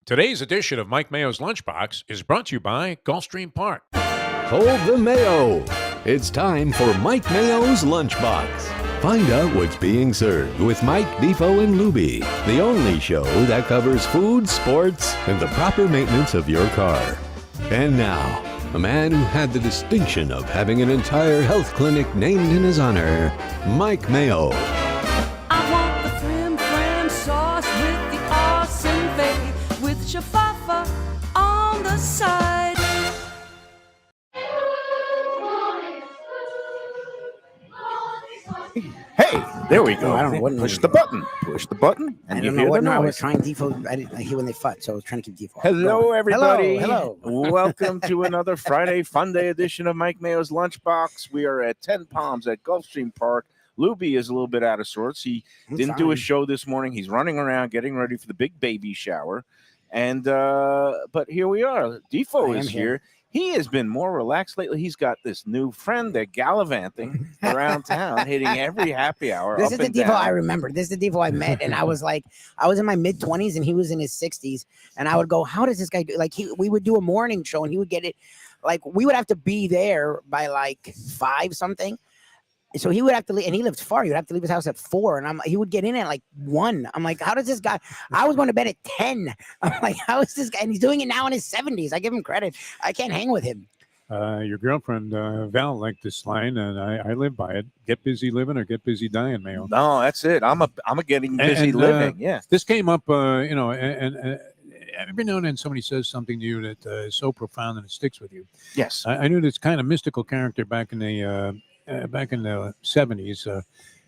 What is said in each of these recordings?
Today's edition of Mike Mayo's Lunchbox is brought to you by Gulfstream Park. Hold the Mayo. It's time for Mike Mayo's Lunchbox. Find out what's being served with Mike, Defo and Lubie, the only show that covers food, sports, and the proper maintenance of your car. And now, a man who had the distinction of having an entire health clinic named in his honor, Mike Mayo. I want the frim flam sauce with the awesome fave with shafafa on the side. Hey, there we go. I don't know what Push the button. Push the button, and I you don't hear know what. the No, I was noise. trying Defo. I didn't hear when they fought, so I was trying to keep Defo. Hello, everybody. Hello. Welcome to another Friday Fun Day edition of Mike Mayo's Lunchbox. We are at 10 Palms at Gulfstream Park. Lubie is a little bit out of sorts. He didn't do a show this morning. He's running around getting ready for the big baby shower. And but here we are. Defo is here. He has been more relaxed lately. He's got this new friend. They're gallivanting around town, hitting every happy hour. This up is the and Defo down. I remember. This is the Defo I met, and I was in my mid 20s, and he was in his 60s, and I would go, "How does this guy do?" We would do a morning show, and he would get it. Like, we would have to be there by like 5 something. So he would have to leave, and he lived far. He would have to leave his house at 4, and he would get in at like 1. I'm like, how does this guy? I was going to bed at 10. I'm like, how is this guy? And he's doing it now in his 70s. I give him credit. I can't hang with him. Your girlfriend, Val, liked this line, and I live by it. Get busy living or get busy dying, Mayo. No, that's it. I'm a getting busy living. Yeah. This came up, and every now and then somebody says something to you that is so profound and it sticks with you. Yes. I knew this kind of mystical character back in the 70s,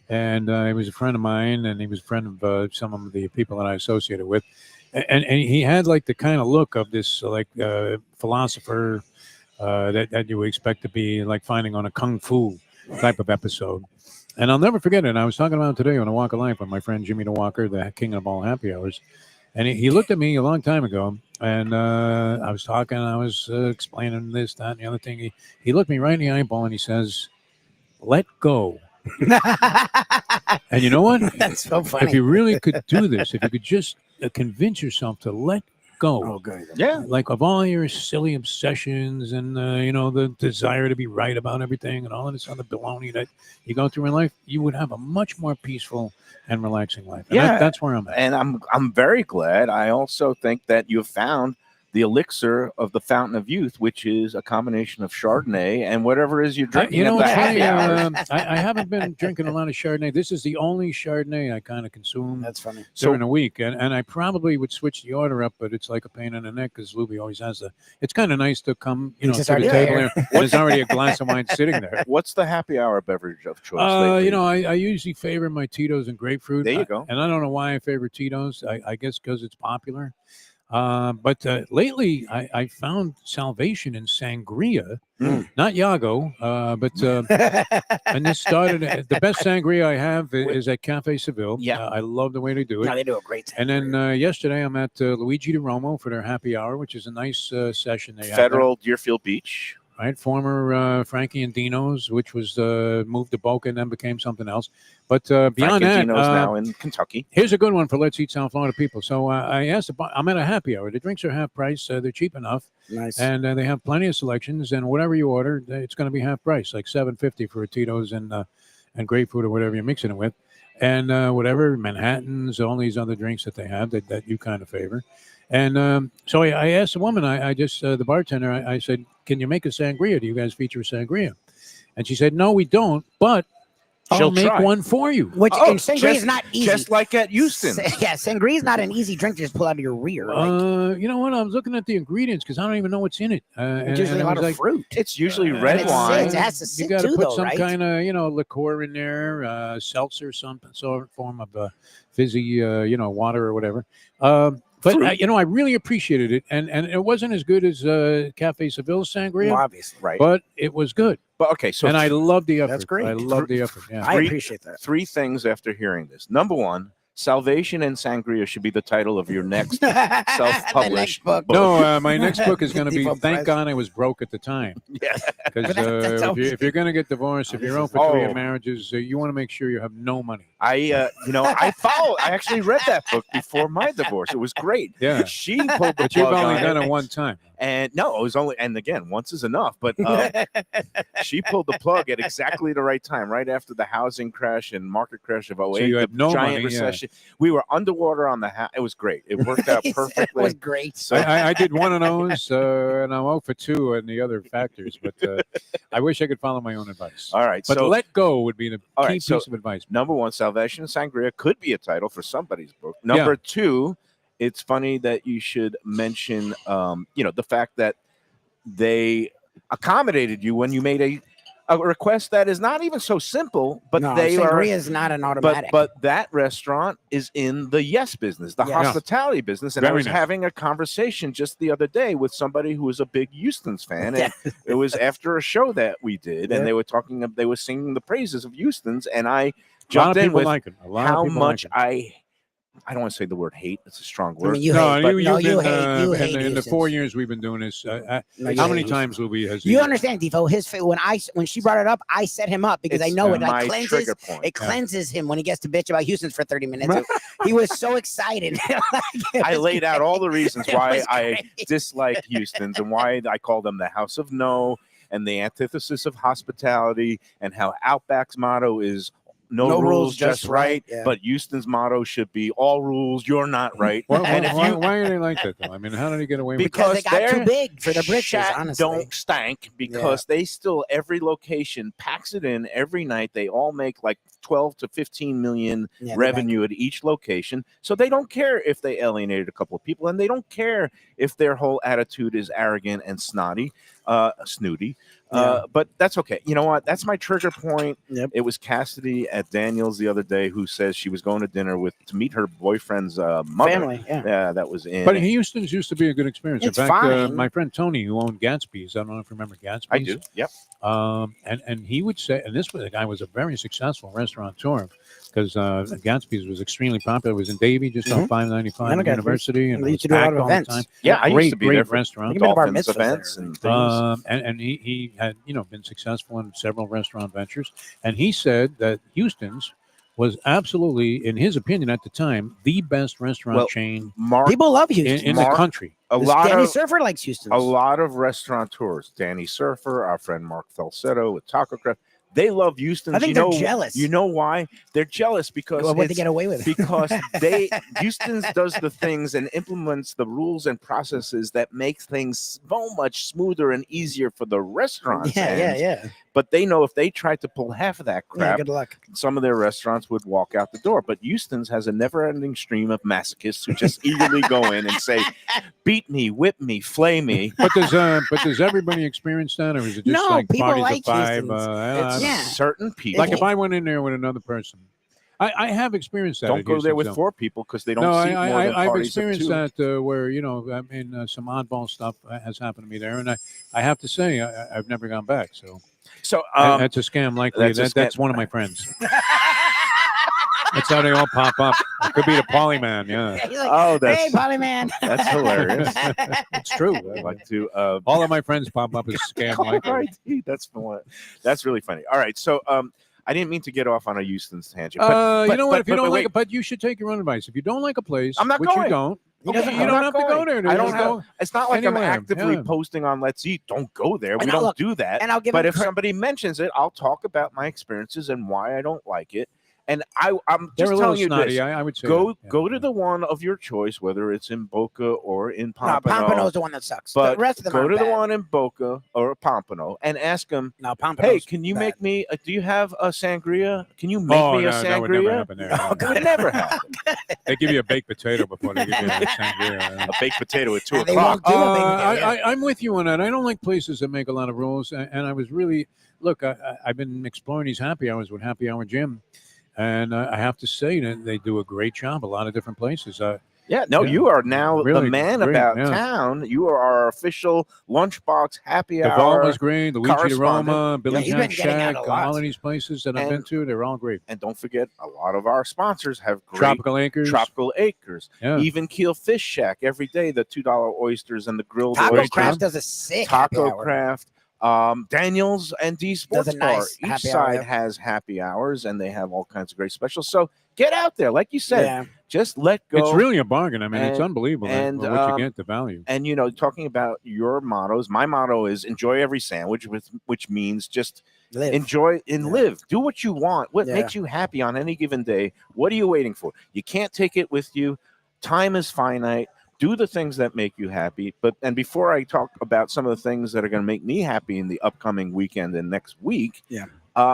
and he was a friend of mine, and he was a friend of some of the people that I associated with, and he had like the kind of look of this philosopher that you would expect to be like finding on a kung fu type of episode. And I'll never forget it. I was talking about it today on A Walk of Life with my friend Jimmy the Walker, the king of all happy hours. And he looked at me a long time ago, and I was talking, I was explaining this, that, and the other thing. He looked me right in the eyeball, and he says, "Let go." And you know what? That's so funny. If you really could do this, if you could just convince yourself to let go. Oh, good. Yeah. Like of all your silly obsessions and, the desire to be right about everything and all of this other baloney that you go through in life, you would have a much more peaceful and relaxing life. And that's where I'm at. And I'm very glad. I also think that you've found the elixir of the fountain of youth, which is a combination of Chardonnay and whatever it is you're drinking. It's happy hour. funny, I haven't been drinking a lot of Chardonnay. This is the only Chardonnay I kind of consume That's funny. during the week. And I probably would switch the order up, but it's like a pain in the neck because Lubie always has it's kind of nice to come, to just the already table there. there. There's already a glass of wine sitting there. What's the happy hour beverage of choice? lately? I usually favor my Tito's and grapefruit. There you go. And I don't know why I favor Tito's. I guess because it's popular. But lately, I found salvation in sangria, not Yago, but and this started. The best sangria I have is at Cafe Seville. Yeah. I love the way they do it. No, they do a great time. And then yesterday, I'm at Luigi Di Romo for their happy hour, which is a nice session they have there. Federal Deerfield Beach. Right, former Frankie and Dino's, which was moved to Boca and then became something else. But beyond that, Dino's now in Kentucky. here's a good one for Let's Eat South Florida people. So I asked, I'm at a happy hour. The drinks are half price. They're cheap enough, Nice. and they have plenty of selections. And whatever you order, it's going to be half price, like $7.50 for a Tito's and grapefruit or whatever you're mixing it with, and whatever Manhattans, all these other drinks that they have that you kind of favor. And so I asked the woman, I just, the bartender, I said, "Can you make a sangria? Do you guys feature a sangria?" And she said, "No, we don't, but I'll She'll make try. one for you." Which and sangria is not easy. Just like at Houston. Yeah, sangria is not an easy drink to just pull out of your rear. You know what? I was looking at the ingredients because I don't even know what's in it. It's usually a I lot was of like, fruit. It's usually And red it wine. sits. It has to You sit got to too, put though, some right? kind of, liqueur in there, seltzer, some sort of form of fizzy, water or whatever. But I really appreciated it, and it wasn't as good as Cafe Seville sangria, Well, obviously, Right. but it was good. But okay, so And I love the effort. That's great. I love the effort. Yeah. I appreciate that. 3 things after hearing this. Number 1, Salvation and Sangria should be the title of your next The next self-published book. No, my next book is going to be Defo Thank Press. God I Was Broke at the Time. Yeah. Because That's if you're going to get divorced, if you're on for 3 Oh. marriages, you want to make sure you have no money. I actually read that book before my divorce. It was great. Yeah. She pulled the But you've plug only on done it. it one time. And no, it was only, and again, once is enough. But she pulled the plug at exactly the right time, right after the housing crash and market crash of 08, you had the no giant money, recession. We were underwater on the house. It was great. It worked out It perfectly. was great. So I did one of those, and I'm 0 for 2 on the other factors. But I wish I could follow my own advice. all right. But So let go would be the All key right, so piece of advice. number one, Salvation and Sangria could be a title for somebody's book. Number two, it's funny that you should mention, the fact that they accommodated you when you made a request that is not even so simple, but no, they are. sangria is not an automatic. But that restaurant is in the yes business, the Yes. hospitality business. And I Very was nice. having a conversation just the other day with somebody who was a big Houston's fan. And it was after a show that we did, Yeah. and they were singing the praises of Houston's, and I A lot of jumped in people with like it. A lot how of people much like it. I don't want to say the word hate. It's a strong I word. mean, you No, hate, you, but you've no, been, you hate, you hate in the Houston's. 4 years we've been doing this. No, you how hate many Houston's. times, Lubie, has You he? understand, Defo? When she brought it up, I set him up because I It's know it my like cleanses. trigger point. It cleanses him when he gets to bitch about Houston's for 30 minutes. He was so excited. I laid out all the reasons It why was I great. dislike Houston's and why I call them the House of No and the antithesis of hospitality, and how Outback's motto is no rules, just right. Yeah. But Houston's motto should be all rules, you're not right. Why, And if you why are they like that, though? I mean, how did he get away with it? because they got they're too big for the britches, Shat honestly. don't stank, because they still, every location packs it in every night. They all make like 12 to 15 million Yeah, they revenue at each location. So they don't care if they alienated a couple of people, and they don't care if their whole attitude is arrogant and snooty. Yeah. But that's okay. You know what? That's my trigger point. Yep. It was Cassidy at Daniel's the other day who says she was going to dinner to meet her boyfriend's mother. Family, yeah. Yeah, that was in. But Houston's used to be a good experience. It's in fact, fine. my friend Tony, who owned Gatsby's, I don't know if you remember Gatsby's. I do. Yep. And he would say, and this was a guy was a very successful restaurateur, because Gatsby's was extremely popular. It was in Davie, just off 595 I know Gatsby's. University, and They it used to was do a lot packed of all the events. time. Yeah, I great, used to be great there for restaurant. Even bar Dolphins mitzvahs events there. and things. And he had been successful in several restaurant ventures, and he said that Houston's was absolutely, in his opinion at the time, the best restaurant Well, chain Mark, People love Houston. in the Mark- country. Danny Surfer likes Houston. a lot of restaurateurs, Danny Surfer, our friend Mark Falsetto with Taco Craft, they love Houston's. I think they're jealous. You know why? They're jealous because What they it's- get away with? because Houston's does the things and implements the rules and processes that make things so much smoother and easier for the restaurants. Yeah. But they know if they tried to pull half of that Yeah, crap, good luck. some of their restaurants would walk out the door. But Houston's has a never-ending stream of masochists who just eagerly go in and say, "Beat me, whip me, flay me." But does everybody experience that, or is it just No, like people parties like of five? Houston's. It's Yeah. certain people. Like if I went in there with another person, I have experienced that. don't at go there Houston's, with though. 4 people because they don't No, see more than I've parties of experienced 2. that where some oddball stuff has happened to me there, and I have to say I've never gone back. So So that's a scam. Likely that's one of my friends. That's how they all pop up. It could be the Polyman. Yeah, He's like, oh, that's hey, Polly man. that's hilarious. it's true. I'd like to. All of my friends pop up as scam. Likely. That's fun. That's really funny. All right, so I didn't mean to get off on a Houston's tangent. You know what? If you don't like wait. it, but you should take your own advice. If you don't like a place, I'm not which going. you don't, He doesn't you go. don't I'm have not to go going. there. I don't Just have. go. It's not like Anywhere, I'm actively yeah. posting on Let's Eat. Don't go there. We And don't look, do that. And I'll give But him if somebody mentions it, I'll talk about my experiences and why I don't like it. And I'm They're just a little telling you snotty. this. I would say Go that. Yeah. go to the one of your choice, whether it's in Boca or in no, Pompano. Pompano's the one that sucks. But the rest of them go aren't to the bad. one in Boca or Pompano and ask them, No, Pompano's "Hey, can you bad. make me? Do you have a sangria? Can you make Oh, me a no, that would never sangria?" happen there. Oh, no. It would never happen. They give you a baked potato before they give you a sangria. A baked potato at 2 And they o'clock. won't do a big deal, yeah. I'm with you on that. I don't like places that make a lot of rules. And I was really, look, I've been exploring these happy hours with Happy Hour Jim. And I have to say that they do a great job. A lot of different places. Yeah, Yeah, no, Yeah. you are now the Really man great, about yeah. town. You are our official lunchbox happy The hour. vault was great. The Luigi correspondent. Roma, Billy Yeah, he's been Jack getting out Shack, a lot. all of these places that I've been And- to, they're all great. And don't forget, a lot of our sponsors have great Tropical Acres. Tropical Acres. Yeah. Even Keel Fish Shack every day, the $2 oysters and the grilled Taco oysters. Craft does a sick happy Taco hour. Craft. Daniels and D Sports Does a Bar. nice Each happy hour, side yep. has happy hours, and they have all kinds of great specials. So get out there, like you said. Yeah. Just let go. It's really a bargain. I mean, it's And- unbelievable and, what you get, the value. And talking about your mottos, my motto is enjoy every sandwich, which means just Live. enjoy and Yeah. live. Do what you want. What Yeah. makes you happy on any given day? What are you waiting for? You can't take it with you. Time is finite. Do the things that make you happy. And before I talk about some of the things that are going to make me happy in the upcoming weekend and next week, Yeah.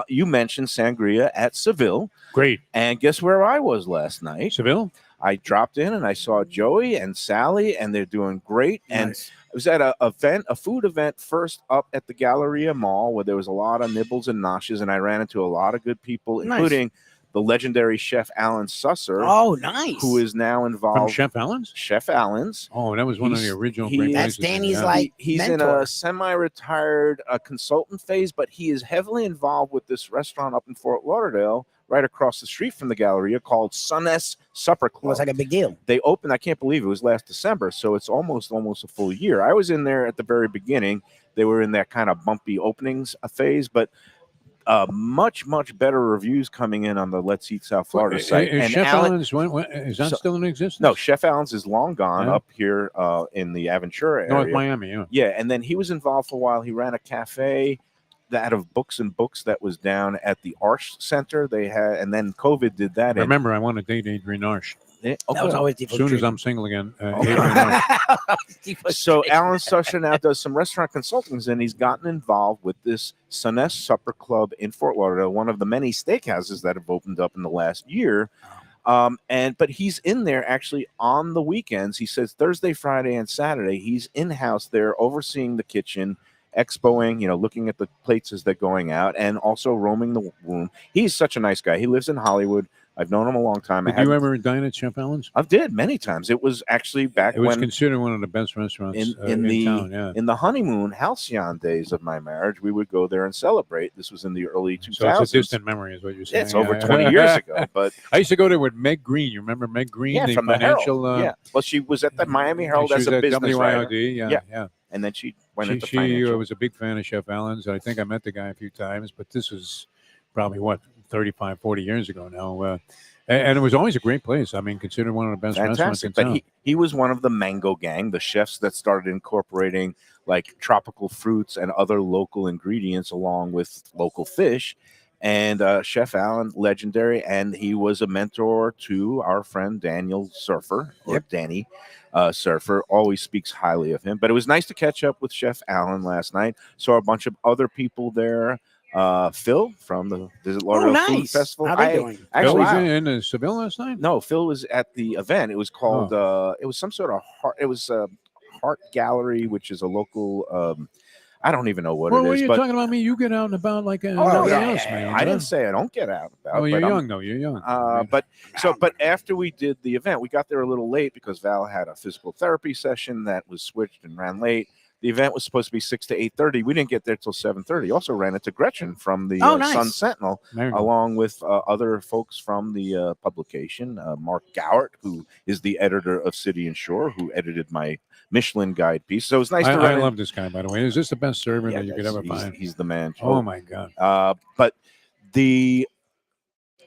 You mentioned sangria at Seville. Great. And guess where I was last night? Seville? I dropped in and I saw Joey and Sally, and they're doing great. And Nice. I was at a food event first up at the Galleria Mall where there was a lot of nibbles and noshes, and I ran into a lot of good people, Nice. including the legendary chef Alan Susser, Oh, nice. who is now From involved. Chef Allen's? Chef Allen's. Oh, that was one of the He's- original he- great That's places. Danny's, yeah. like, He's in mentor. a semi-retired consultant phase, but he is heavily involved with this restaurant up in Fort Lauderdale, right across the street from the Galleria, called Sun's Supper Club. Well, it's like a big deal. They opened, I can't believe it was last December, so it's almost a full year. I was in there at the very beginning. They were in that kind of bumpy openings phase, but much better reviews coming in on the Let's Eat South Florida site. Is And Chef Alan, Allen's, is that So- still in existence? no, Chef Allen's is long gone Yeah. up here in the Aventura area. North Miami, yeah. Yeah, and then he was involved for a while. He ran a cafe out of Books and Books that was down at the Arch Center. They had, and then COVID did that. And Remember, I want to date Adrian Arsh. That was always As soon as I'm single again, Adrian Okay. Arsh. So Alan Susher now does some restaurant consultings, and he's gotten involved with this Sun's Supper Club in Fort Lauderdale, one of the many steakhouses that have opened up in the last year. But he's in there actually on the weekends. He says Thursday, Friday, and Saturday he's in house there overseeing the kitchen, expoing, looking at the plates as they're going out, and also roaming the room. He's such a nice guy. He lives in Hollywood. I've known him a long time. Did you ever dine at Chef Allen's? I did many times. It was actually back It was when considered one of the best restaurants in town, yeah. the honeymoon halcyon days of my marriage, we would go there and celebrate. This was in the early 2000s. So it's a distant memory, is what you're saying. It's over Yeah. 20 years ago, but I used to go there with Meg Green. You remember Meg Green, yeah, the from the financial? Herald. Yeah, well, she was at the Miami Herald she as was a at business writer, WIOD, Yeah. yeah. and then she went into She financial. was a big fan of Chef Allen's. I think I met the guy a few times, but this was probably, 35, 40 years ago now. And it was always a great place. I mean, considered one of the best restaurants in Fantastic, town. but he was one of the Mango Gang, the chefs that started incorporating like tropical fruits and other local ingredients along with local fish. And Chef Allen, legendary, and he was a mentor to our friend Daniel Surfer, or Danny Surfer, always speaks highly of him. But it was nice to catch up with Chef Allen last night. Saw a bunch of other people there. Phil from the Visit Lauderdale Food nice. Festival. How they doing? Bill Actually, was in Seville last night? no, Phil was at the event. It was called it was some sort of Heart Gallery, which is a local I don't even know what Well, it when is, you're but talking about me, you get out and about like no, everybody yeah, else, man. I didn't say I don't get out about. Oh, you're but I'm- young, though. You're young. But after we did the event, we got there a little late because Val had a physical therapy session that was switched and ran late. The event was supposed to be 6 to 8:30. We didn't get there till 7:30. Also ran into Gretchen from the nice. Sun Sentinel, There you go. along with other folks from the publication. Mark Gowart, who is the editor of City and Shore, who edited my Michelin guide piece. So it was nice to I run in. love this guy, by the way. Is this the best server that you could ever he's, find? he's the man. Oh, my God. But the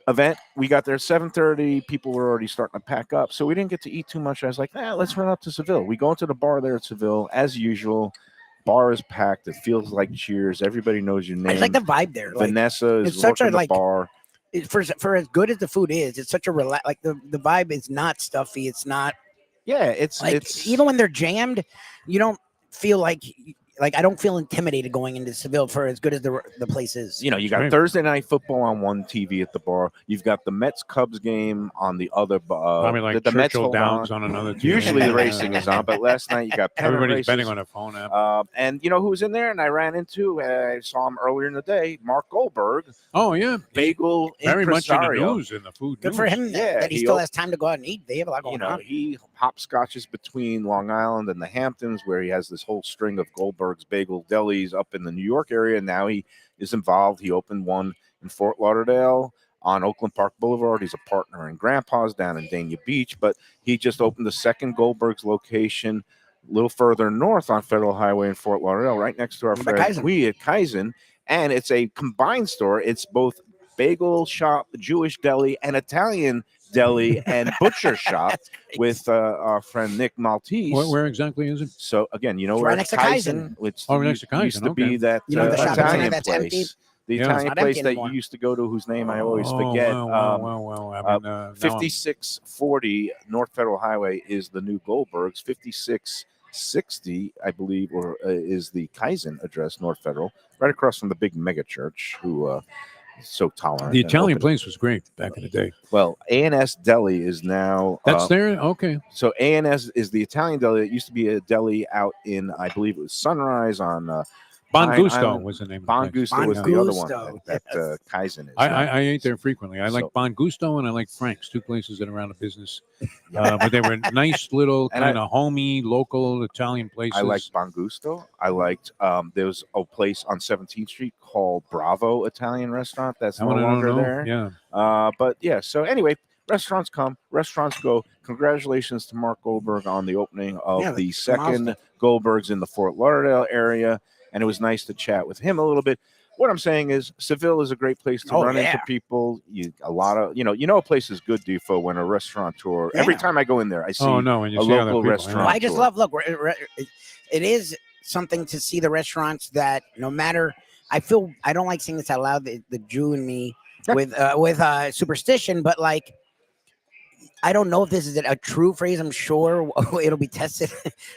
event, we got there at 7:30. People were already starting to pack up, so we didn't get to eat too much. I was like, let's run up to Seville. We go into the bar there at Seville as usual. Bar is packed. It feels like Cheers. Everybody knows your name. It's like the vibe there. Like, Vanessa is it's such a, working the like, bar. for as good as the food is, it's such a like the vibe is not stuffy. It's not Yeah, it's like it's even when they're jammed, you don't feel like like I don't feel intimidated going into Seville for as good as the place is. You know, you got Right. Thursday night football on one TV at the bar. You've got the Mets Cubs game on the other. I mean, like the Mets Churchill hold Downs on. on another TV. Usually the Yeah. racing is on, but last night you got pennant Everybody's races. betting on their phone app. And you know who was in there? And I ran into. I saw him earlier in the day. Mark Goldberg, Oh yeah, bagel very much in the impresario. news, in the food Good news. for him Yeah, that he he still op- has time to go out and eat. They have a lot You going know, on. he hopscotches between Long Island and the Hamptons, where he has this whole string of Goldberg's bagel delis up in the New York area. Now he is involved. He opened one in Fort Lauderdale on Oakland Park Boulevard. He's a partner in Grandpa's down in Dania Beach, but he just opened the second Goldberg's location a little further north on Federal Highway in Fort Lauderdale, right next to our By friend Kaizen. Huy at Kaizen. And it's a combined store. It's both bagel shop, Jewish deli, and Italian deli and butcher shop with our friend Nick Maltese. Where exactly is it? So again, you know It's where right next to Kaizen. Which Oh, next to Kaizen, used to okay. be that You know the shop Italian that's empty? place. The Yeah. It's Italian not place empty that anymore. you used to go to, whose name I always Oh, forget. Wow. I mean, now I'm- 5640 North Federal Highway is the new Goldberg's. 5660, I believe, or is the Kaizen address, North Federal, right across from the big mega church. Who is so tolerant. The and Italian open. place was great back in the day. Well, A&S Deli is now. That's there. Okay. So A&S is the Italian deli. It used to be a deli out in, I believe it was Sunrise on Bon Pine Gusto Island. was the name. Bon of the place. Gusto was the other one Gusto, that yes. Kaizen is. I ate there frequently. I like So- Bon Gusto and I like Frank's, two places that are out of business. But they were nice little And kind of homey, local Italian places. I liked Bon Gusto. I liked there was a place on 17th Street called Bravo Italian Restaurant that's I no wanna longer know. there. Yeah. But yeah, so anyway, restaurants come, restaurants go. Congratulations to Mark Goldberg on the opening of Yeah, the that's second milestone. Goldberg's in the Fort Lauderdale area. And it was nice to chat with him a little bit. What I'm saying is Seville is a great place to Oh, run into yeah. people. A lot of, you know a place is good, Defo, when a restaurateur, every Yeah. time I go in there, I see Oh no, when you a see other local people, restaurant. Well, I just sure. love. Look, it is something to see the restaurants that no matter. I don't like saying this out loud. The Jew in me with superstition, but like. I don't know if this is a true phrase. I'm sure it'll be tested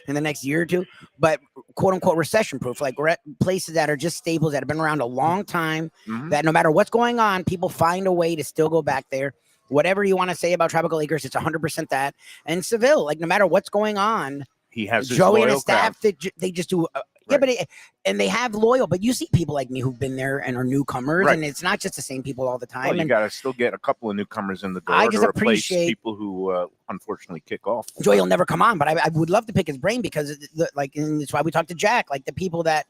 in the next year or two, but quote unquote recession proof, like places that are just staples that have been around a long time, Mhm. that no matter what's going on, people find a way to still go back there. Whatever you want to say about Tropical Acres, it's 100% that. And Seville, like no matter what's going on, He has his Joey and loyal his staff, crowd. they just do. Yeah, Right. but and they have loyal. But you see people like me who've been there and are newcomers, Right. and it's not just the same people all the time. Well, you and got to still get a couple of newcomers in the door I to just replace appreciate- people who unfortunately kick off. Joey will never come on, but I would love to pick his brain because, and it's why we talked to Jack. Like the people that,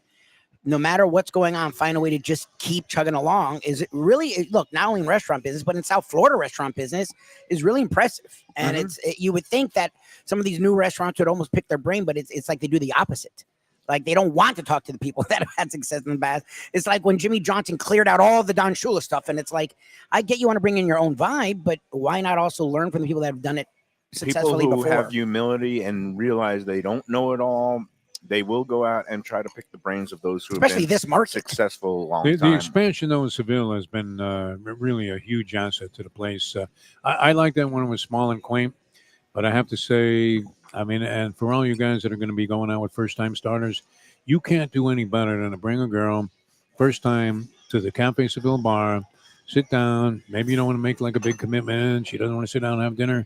no matter what's going on, find a way to just keep chugging along. Is it really? Look, not only in restaurant business, but in South Florida restaurant business is really impressive. And you would think that some of these new restaurants would almost pick their brain, but it's like they do the opposite. Like they don't want to talk to the people that have had success in the past. It's like when Jimmy Johnson cleared out all the Don Shula stuff, and it's like, I get you want to bring in your own vibe, but why not also learn from the people that have done it People successfully who before? have humility and realize they don't know it all, they will go out and try to pick the brains of those who Especially have been this market. successful a long The time. expansion, though, in Seville has been really a huge asset to the place. I like that when it was small and quaint, but I have to say, I mean, and for all you guys that are going to be going out with first-time starters, you can't do any better than to bring a girl first time to the Cafe Seville bar, sit down. Maybe you don't want to make like a big commitment. She doesn't want to sit down and have dinner.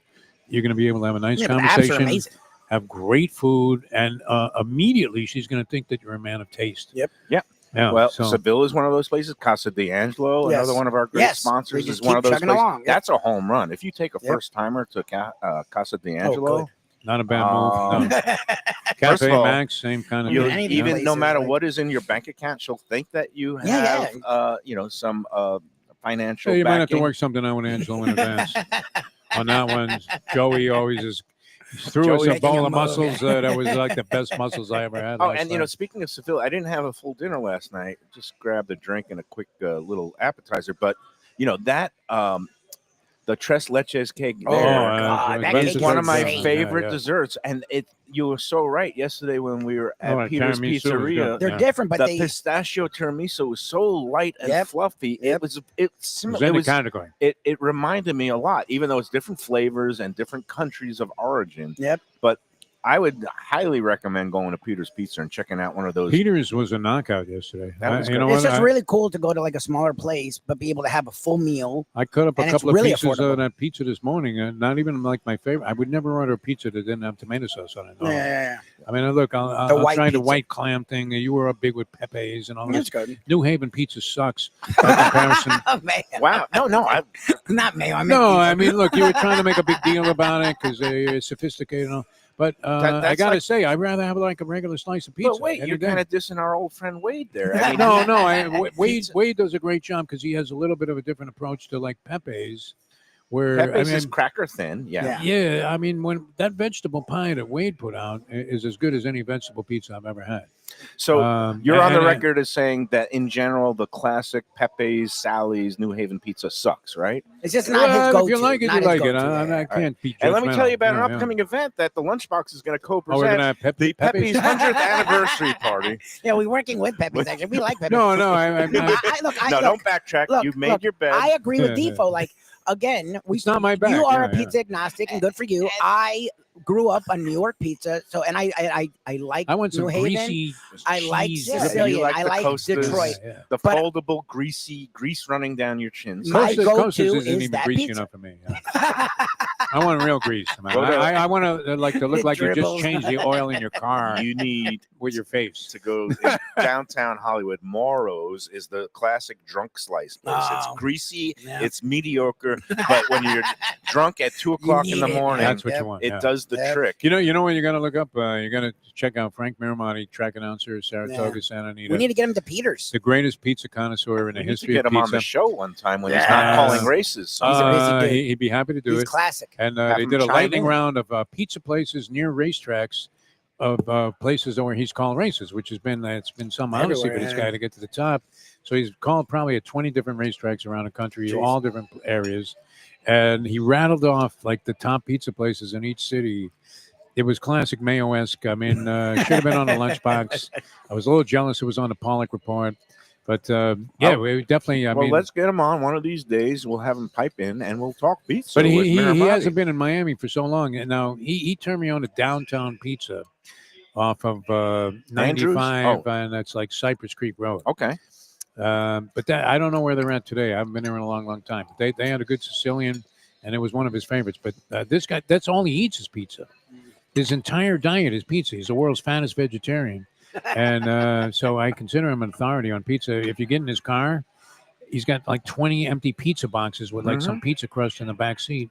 You're going to be able to have a nice Yeah, but the apps are conversation, amazing. have great food, and immediately she's going to think that you're a man of taste. Yep. Yeah. Yeah. Well, so, Seville is one of those places. Casa D'Angelo, Yes. another one of our great Yes. sponsors, They is just one of keep those chugging places. along. Yep. That's a home run. If you take a Yep. first timer to Casa Oh, D'Angelo, good. not a bad move. No. First of Cafe all, Max, same kind of you'll, thing. any of these even no places, matter like- what is in your bank account, she'll think that you have, Yeah, some financial. Yeah, you might have to backing. work something out with Angelo in advance. On that one, Joey always is threw us Joey a making bowl a of move. muscles that was like the best muscles I ever had. Oh, last and you night. know, speaking of Seville, I didn't have a full dinner last night. Just grabbed a drink and a quick little appetizer. But you know that the tres leches cake Oh, there God, that is cake one is of my insane. favorite Yeah. desserts. And you were so right yesterday when we were at Oh, and Peter's tiramisu was Pizzeria. good. They're Yeah. different, but The they pistachio tiramisu was so light and Yep. fluffy. Yep. It was It was in the category. it reminded me a lot, even though it's different flavors and different countries of origin. Yep. But I would highly recommend going to Peter's Pizza and checking out one of those. Peters was a knockout yesterday. That was You good. know It's what? just really cool to go to like a smaller place, but be able to have a full meal. I cut up a and it's couple of really pieces affordable. of that pizza this morning, and not even like my favorite. I would never order a pizza that didn't have tomato sauce on it. No. Yeah. I mean, look, The I'll white try the pizza. white clam thing. You were up big with Pepe's and all That's this. good. New Haven pizza sucks by comparison. Oh, man. Wow. No. Not Mayo. I mean, No, I mean, look, you were trying to make a big deal about it because they're sophisticated and all. But I that's got to like- say, I'd rather have like a regular slice of pizza. But wait, any you're day. kind of dissing our old friend Wade there. I mean, No. Pizza- Wade does a great job because he has a little bit of a different approach to like Pepe's, where Pepe's I mean, is cracker thin. Yeah. Yeah. yeah, I mean, when that vegetable pie that Wade put out is as good as any vegetable pizza I've ever had. So you're on the and- record as saying that in general, the classic Pepe's, Sally's, New Haven pizza sucks, right? it's just not his Well, go-to. if you like it, not you his like it. go-to, yeah. I can't be. And let me tell you about judgmental. an upcoming event that the Lunchbox is going to Oh, we're co-present. gonna have The Pepe's 100th anniversary party. Yeah, we're working with Pepe's actually. We like Pepe's. No, look, No, don't backtrack. look, You've made look, your bed. I agree with Yeah. Defo. Like again, It's not my bag. you are Yeah, a pizza agnostic, and good for you. I grew up on New York pizza, so and I like I want some New Haven. greasy. I like cheese. Yeah, Sicilian. you like I the like Costas. Detroit. Yeah. The But- foldable, greasy grease running down your chins. My Costas go-to isn't is even that greasy pizza. enough for me. Yeah. I want real grease. Man. Go to- I want to look It like you just dribbles. changed the oil in your car You need with your face. to go in downtown Hollywood. Moro's is the classic drunk slice place. It's Oh. greasy, Yeah. it's mediocre, but when you're drunk at 2:00 in the need it, morning, That's what Yep. you want. it yeah. does the Yep. trick. You know when you're gonna look up. You're gonna check out Frank Miramonte, track announcer, Saratoga, Santa Anita. We need to get him to Peters. the greatest pizza connoisseur in the We need to history get of him on pizza. the show one time when he's Yeah. not calling races. He's a busy dude. He'd be happy to do He's it. classic. And Have they him did a chime lightning in. round of pizza places near racetracks of places where he's called races, which has been it's been some odyssey for Everywhere, this yeah. guy to get to the top. So he's called probably at 20 different racetracks around the country, Jeez. all different areas, and he rattled off like the top pizza places in each city. It was classic Mayo-esque. I mean, should have been on the Lunchbox. I was a little jealous it was on the Pollock Report, but yeah, we definitely. I well, mean, let's get him on one of these days. We'll have him pipe in and we'll talk pizza. but with he Miramonte. hasn't been in Miami for so long, and now he turned me on to Downtown Pizza off of 95, Oh. and that's like Cypress Creek Road. Okay. But that, I don't know where they're at today. I haven't been there in a long, long time. But they had a good Sicilian, and it was one of his favorites. But this guy, that's all he eats is pizza. His entire diet is pizza. He's the world's fattest vegetarian. And so I consider him an authority on pizza. If you get in his car, he's got like 20 empty pizza boxes with like some pizza crust in the back seat.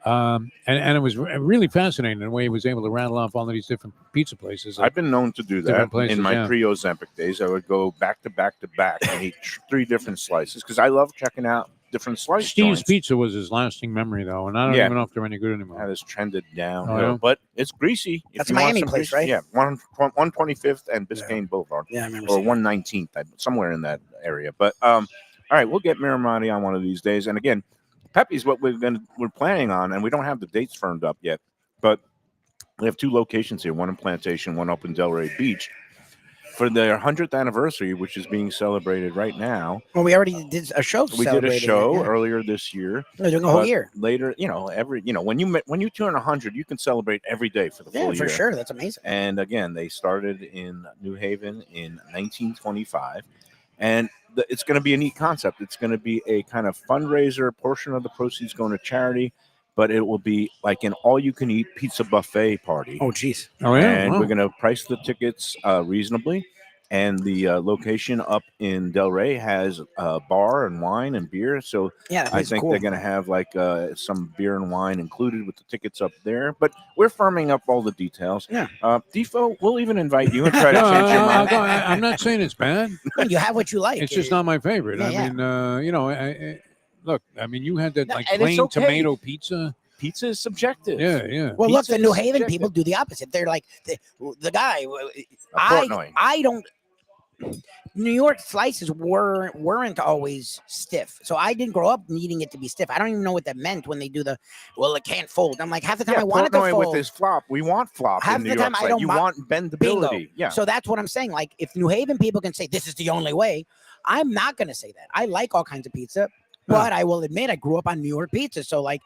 And it was really fascinating the way he was able to rattle off all of these different pizza places. I've been known to do that Different places, in my yeah. pre-Ozempic days. I would go back to back to back and eat 3 different slices because I love checking out different slice Steve's joints. Pizza was his lasting memory, though, and I don't Yeah. even know if they're any good anymore. That has trended down, Oh, yeah? but it's greasy. If That's you want Miami some place, grease- right? Yeah, 125th and Biscayne Boulevard, Yeah, I remember. or seeing that. 119th, somewhere in that area. But all right, we'll get Miramonte on one of these days. And again, Pepe's what we're planning on, and we don't have the dates firmed up yet, but we have 2 locations here: one in Plantation, one up in Delray Beach. For their 100th anniversary, which is being celebrated right now, Well, we already did a show. we did a celebrating show it, yeah. earlier this year. We're doing a whole but year. Later, when you turn 100, you can celebrate every day for the Yeah, full for year. sure. That's amazing. And again, they started in New Haven in 1925, and it's going to be a neat concept. It's going to be a kind of fundraiser. Portion of the proceeds going to charity, but it will be like an all-you-can-eat pizza buffet party. Oh, jeez. Oh, yeah? And Wow. we're going to price the tickets reasonably. And the location up in Delray has bar and wine and beer. So Yeah, that I place is think cool. they're going to have like some beer and wine included with the tickets up there. But we're firming up all the details. Yeah. Defo, we'll even invite you and try to No, change your mind. I'm not saying it's bad. You have what you like. It's just not my favorite. Yeah, I mean, look, I mean, you had that No, like and it's plain okay. tomato pizza. Pizza is subjective. Yeah, yeah. Well, look, Pizza the New is Haven subjective. people do the opposite. They're like the guy. Portnoy. I don't. New York slices weren't always stiff, so I didn't grow up needing it to be stiff. I don't even know what that meant when they do it can't fold. I'm like half the time Yeah, I wanted to Portnoy fold. with his flop. We want flop Half in the New time York. I don't You mi- want Bingo. bendability. Yeah. So that's what I'm saying. Like if New Haven people can say this is the only way, I'm not going to say that. I like all kinds of pizza. But I will admit, I grew up on New York pizza. So, like,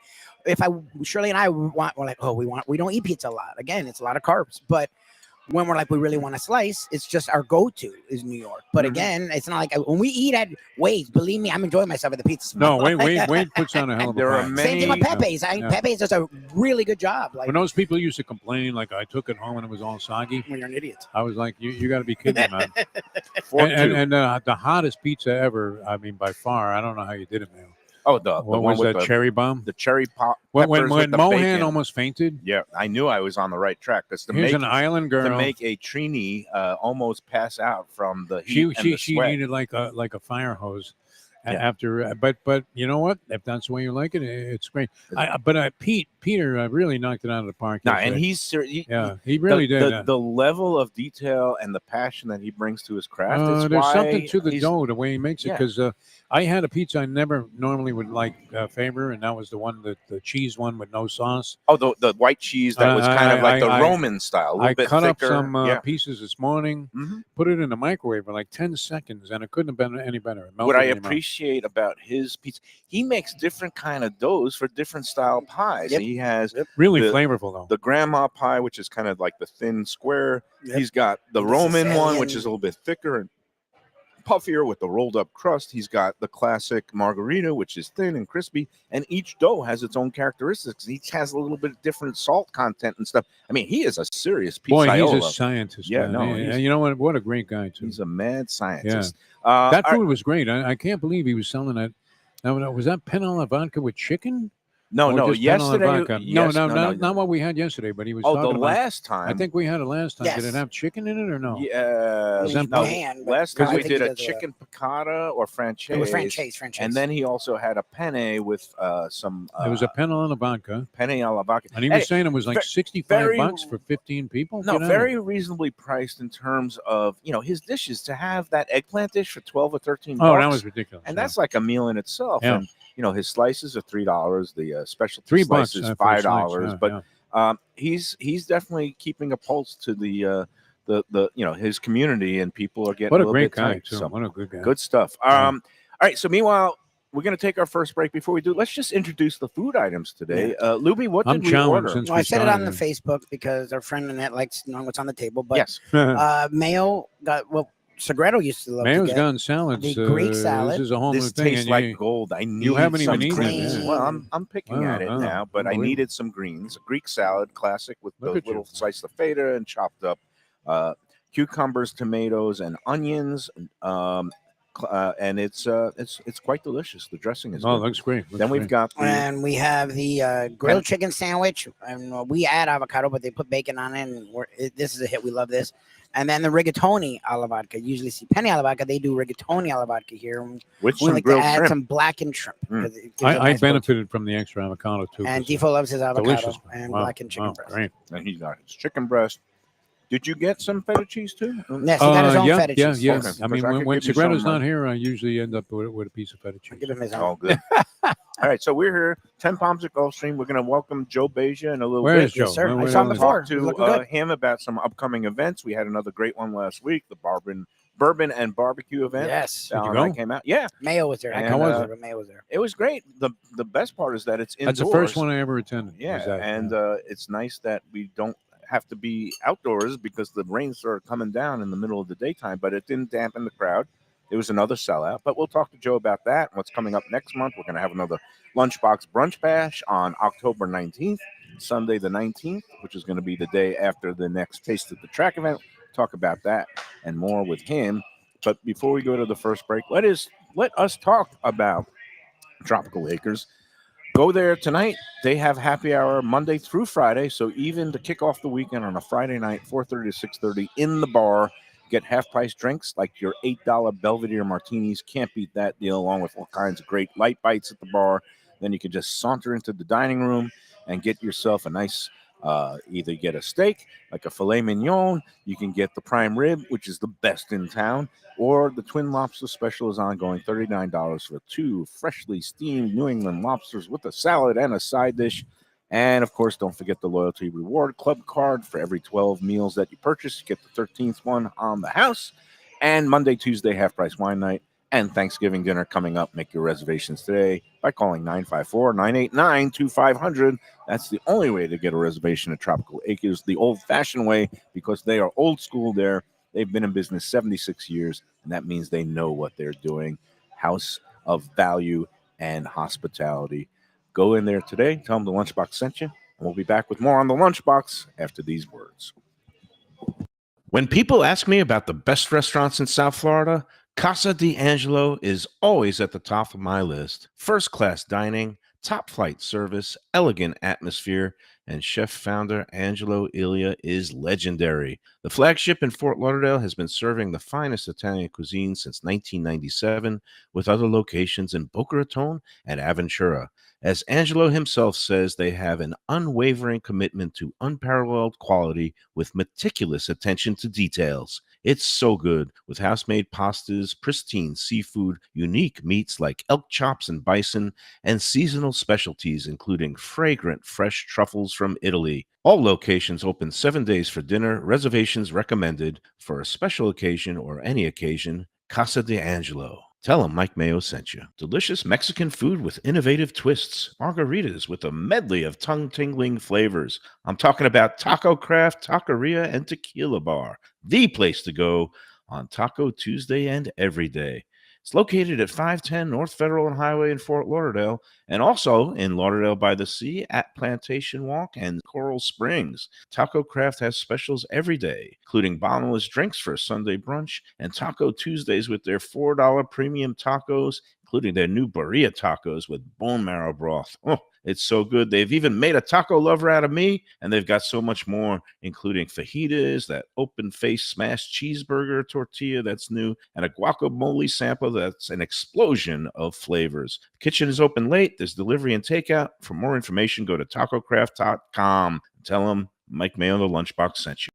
Shirley and I we're like, oh, we don't eat pizza a lot. Again, it's a lot of carbs, but when we're like, we really want a slice, it's just our go-to is New York. But again, it's not like when we eat at Wade's, believe me, I'm enjoying myself at the pizza spot. No, Wade puts on a hell of a There are fight. Same thing with many- Pepe's. Pepe's does a really good job. Like When those people used to complain, like I took it home and it was all soggy, when you're an idiot. I was like, you got to be kidding me, man. Fork and two. the hottest pizza ever, I mean, by far, I don't know how you did it, man. Oh, the What one was with that, cherry bomb? the cherry pop. When peppers with the Mohan bacon. almost fainted, Yeah, I knew I was on the right track. Because to here's make an island girl. to make a Trini almost pass out from the heat and the She sweat. needed like a fire hose Yeah. after, but you know what? If that's the way you like it, it's great. But Peter really knocked it out of the park. No, yesterday. and he's serious. yeah, he really did. The level of detail and the passion that he brings to his craft. It's There's why something to the he's- dough, the way he makes it. Yeah. Because I had a pizza I never normally would like favor, and that was the one the cheese one with no sauce. Oh, the white cheese that was kind of like the I- Roman style. A little I bit cut thicker. up some yeah. pieces this morning, Mhm. put it in the microwave for like 10 seconds, and it couldn't have been any better. It What melted I in your mouth. appreciate about his pizza, he makes different kind of doughs for different style pies. Yep. He has Really the- flavorful though. the grandma pie, which is kind of like the thin square. Yep. He's got the The Roman one, which Sicilian. is a little bit thicker and puffier with the rolled up crust. He's got the classic margarita, which is thin and crispy. And each dough has its own characteristics. Each has a little bit different salt content and stuff. I mean, he is a serious Boy, pizzaiolo. he's a scientist. Yeah, man. no, And he's- you know what? What a great guy too. He's a mad scientist. That all right. food was great. I can't believe he was selling that. Now, was that Penala vodka with chicken? No, Or no. just Penala Yesterday, vodka? yes, not what we had yesterday. But he was Oh, talking the about. last time. I think we had it last time. Did Yes. it have chicken in it or no? Yeah, Is that no, pan, but last I time we think did he a does chicken piccata or franchise. It was franchise. And then he also had a penne with some. It was a Penala vodka, penne alla vodka. and he was Hey, saying it was like ve- 65 very- bucks for 15 people. No, Get out of very here. reasonably priced in terms of his dishes. To have that eggplant dish for 12 or 13 Oh, bucks, that was ridiculous. and yeah. that's like a meal in itself. Yeah. And his slices are $3. The specialty $3 slice is for a $5. slice, yeah, But yeah. he's definitely keeping a pulse to the his community, and people are getting What a little great bit guy tight, too. so What a good guy. good stuff. Yeah. All right. So meanwhile, we're going to take our first break. Before we do, let's just introduce the food items today. Lubie, what I'm did we challenged order? since Well, I we said it on the started. Facebook because our friend Annette likes knowing what's on the table. But Yes. Mayo got Segredo used to love Mayo's to get. gone salads. The Greek salad. This is a whole This new thing. tastes and like gold. I need haven't even some eaten it greens. yet. Well, I'm picking Wow, at it wow. now, but I Unbelievable. needed some greens. A Greek salad, classic, with Look the at you. little slice of feta and chopped up cucumbers, tomatoes, and onions. And it's quite delicious. The dressing is Oh, good. looks great. Then we've got the And we have the grilled chicken sandwich, and we add avocado, but they put bacon on it. And this is a hit. We love this. And then the rigatoni alla vodka. You usually see penne alla vodka. They do rigatoni alla vodka here. with We some like to grilled add shrimp. some blackened shrimp. Mm. 'cause it gives it a I nice protein. benefited from the extra avocado too. And 'cause, Defo loves his avocado delicious. and Wow, blackened chicken wow, breast. Great. And he's got his chicken breast. Did you get some feta cheese too? Yes, he got his own yeah, feta yeah, cheese. yeah. Okay, I because mean, I could when give you Segredo's some, not here, I usually end up with a piece of feta cheese. Give him his All own. good. All right, so we're here, 10 Palms at Gulfstream. We're going to welcome Joe Beja in a little Where bit. is Joe? Yes, sir. I Where saw him is before. Talk He's to looking good. him about some upcoming events. We had another great one last week, the bourbon and barbecue event. Yes. Sal Did you and I go? came out. Yeah, Mayo was there. I And, can't uh, remember, but Mayo was there. it was great. The best part is that it's indoors. That's the first one I ever attended. Yeah, was that, and it's nice that we don't have to be outdoors because the rain started coming down in the middle of the daytime, but it didn't dampen the crowd. It was another sellout, but we'll talk to Joe about that and what's coming up next month. We're going to have another Lunchbox Brunch Bash on October 19th, Sunday the 19th, which is going to be the day after the next Taste of the Track event. Talk about that and more with him. But before we go to the first break, let us talk about Tropical Acres. Go there tonight. They have happy hour Monday through Friday. So even to kick off the weekend on a Friday night, 4:30 to 6:30 in the bar, get half price drinks like your $8 Belvedere martinis. Can't beat that deal, along with all kinds of great light bites at the bar. Then you can just saunter into the dining room and get yourself a nice, either get a steak like a filet mignon. You can get the prime rib, which is the best in town. Or the Twin Lobster special is ongoing, $39 for 2 freshly steamed New England lobsters with a salad and a side dish. And, of course, don't forget the Loyalty Reward Club card. For every 12 meals that you purchase, you get the 13th one on the house. And Monday, Tuesday, half-price wine night and Thanksgiving dinner coming up. Make your reservations today by calling 954-989-2500. That's the only way to get a reservation at Tropical Acres, the old-fashioned way, because they are old school there. They've been in business 76 years, and that means they know what they're doing. House of value and hospitality. Go in there today. Tell them the Lunchbox sent you, and we'll be back with more on the Lunchbox after these words. When people ask me about the best restaurants in South Florida, Casa D'Angelo is always at the top of my list. First-class dining, top-flight service, elegant atmosphere, and chef-founder Angelo Ilia is legendary. The flagship in Fort Lauderdale has been serving the finest Italian cuisine since 1997, with other locations in Boca Raton and Aventura. As Angelo himself says, they have an unwavering commitment to unparalleled quality with meticulous attention to details. It's so good, with house-made pastas, pristine seafood, unique meats like elk chops and bison, and seasonal specialties including fragrant fresh truffles from Italy. All locations open 7 days for dinner. Reservations recommended. For a special occasion or any occasion, Casa D'Angelo. Tell them Mike Mayo sent you. Delicious Mexican food with innovative twists. Margaritas with a medley of tongue-tingling flavors. I'm talking about Taco Craft, Taqueria, and Tequila Bar. The place to go on Taco Tuesday and every day. It's located at 510 North Federal and Highway in Fort Lauderdale, and also in Lauderdale by the Sea at Plantation Walk and Coral Springs. Taco Craft has specials every day, including bottomless drinks for a Sunday brunch and Taco Tuesdays with their $4 premium tacos, including their new birria tacos with bone marrow broth. Oh, it's so good. They've even made a taco lover out of me, and they've got so much more, including fajitas, that open-faced smashed cheeseburger tortilla that's new, and a guacamole sample that's an explosion of flavors. The kitchen is open late. There's delivery and takeout. For more information, go to tacocraft.com. Tell them Mike Mayo, the Lunchbox, sent you.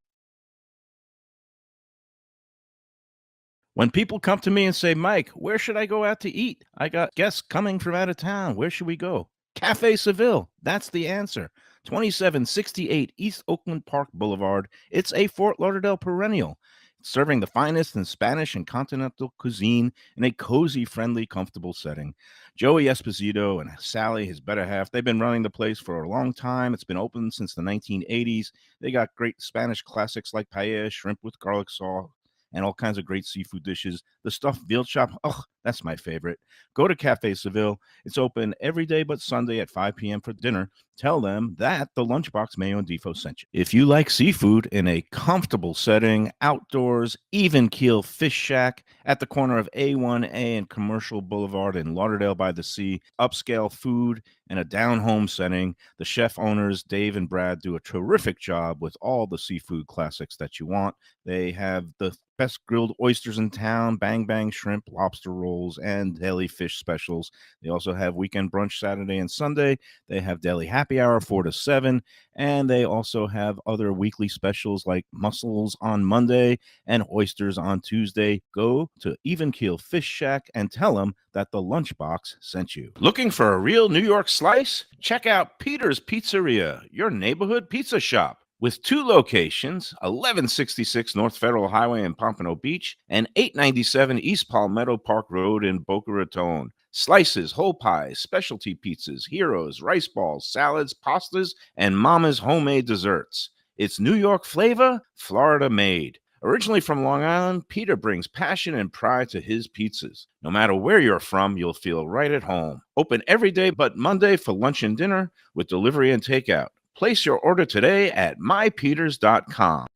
When people come to me and say, Mike, where should I go out to eat? I got guests coming from out of town. Where should we go? Cafe Seville. That's the answer. 2768 East Oakland Park Boulevard. It's a Fort Lauderdale perennial, serving the finest in Spanish and continental cuisine in a cozy, friendly, comfortable setting. Joey Esposito and Sally, his better half, they've been running the place for a long time. It's been open since the 1980s. They got great Spanish classics like paella, shrimp with garlic sauce, and all kinds of great seafood dishes. The stuffed veal chop, oh, that's my favorite. Go to Cafe Seville. It's open every day but Sunday at 5 p.m. for dinner. Tell them that the Lunchbox Mayo and Defo sent you. If you like seafood in a comfortable setting, outdoors, even keel fish shack at the corner of A1A and Commercial Boulevard in Lauderdale by the Sea, upscale food in a down-home setting, the chef owners, Dave and Brad, do a terrific job with all the seafood classics that you want. They have the best grilled oysters in town, bang bang shrimp, lobster rolls, and deli fish specials. They also have weekend brunch Saturday and Sunday. They have deli happy hour 4 to 7, and they also have other weekly specials like mussels on Monday and oysters on Tuesday. Go to Even Keel Fish Shack and tell them that the Lunchbox sent you. Looking for a real New York slice? Check out Peter's Pizzeria, your neighborhood pizza shop. With 2 locations, 1166 North Federal Highway in Pompano Beach and 897 East Palmetto Park Road in Boca Raton. Slices, whole pies, specialty pizzas, heroes, rice balls, salads, pastas, and Mama's homemade desserts. It's New York flavor, Florida made. Originally from Long Island, Peter brings passion and pride to his pizzas. No matter where you're from, you'll feel right at home. Open every day but Monday for lunch and dinner with delivery and takeout. Place your order today at mypeters.com.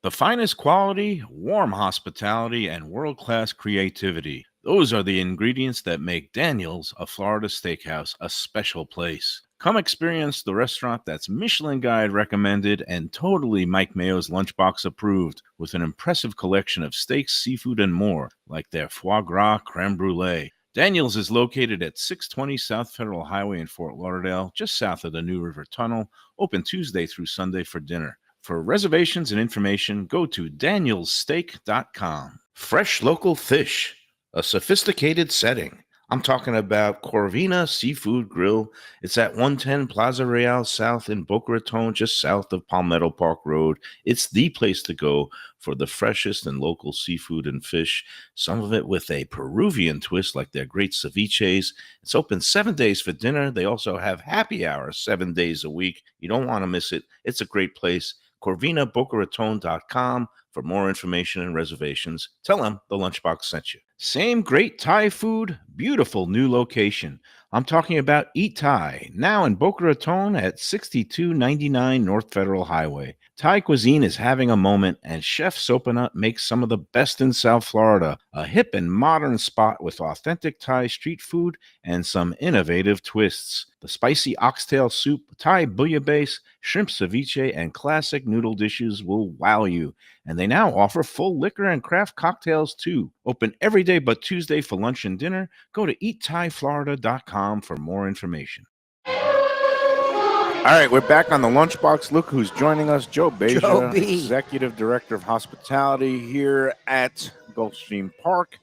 The finest quality, warm hospitality, and world-class creativity. Those are the ingredients that make Daniel's, a Florida steakhouse, a special place. Come experience the restaurant that's Michelin Guide recommended and totally Mike Mayo's Lunchbox approved, with an impressive collection of steaks, seafood, and more, like their foie gras creme brulee. Daniel's is located at 620 South Federal Highway in Fort Lauderdale, just south of the New River Tunnel, open Tuesday through Sunday for dinner. For reservations and information, go to danielssteak.com. Fresh local fish, a sophisticated setting. I'm talking about Corvina Seafood Grill. It's at 110 Plaza Real South in Boca Raton, just south of Palmetto Park Road. It's the place to go for the freshest and local seafood and fish, some of it with a Peruvian twist like their great ceviches. It's open 7 days for dinner. They also have happy hours 7 days a week. You don't want to miss it. It's a great place. CorvinaBocaRaton.com for more information and reservations. Tell them the Lunchbox sent you. Same great Thai food, beautiful new location. I'm talking about Eat Thai, now in Boca Raton at 6299 North Federal Highway. Thai cuisine is having a moment, and Chef Sopanut makes some of the best in South Florida. A hip and modern spot with authentic Thai street food and some innovative twists. The spicy oxtail soup, Thai bouillabaisse, shrimp ceviche, and classic noodle dishes will wow you. And they now offer full liquor and craft cocktails too. Open every day but Tuesday for lunch and dinner. Go to eatthaiflorida.com for more information. All right, we're back on the Lunchbox. Look who's joining us. Joe Beja, Executive Director of Hospitality here at Gulfstream Park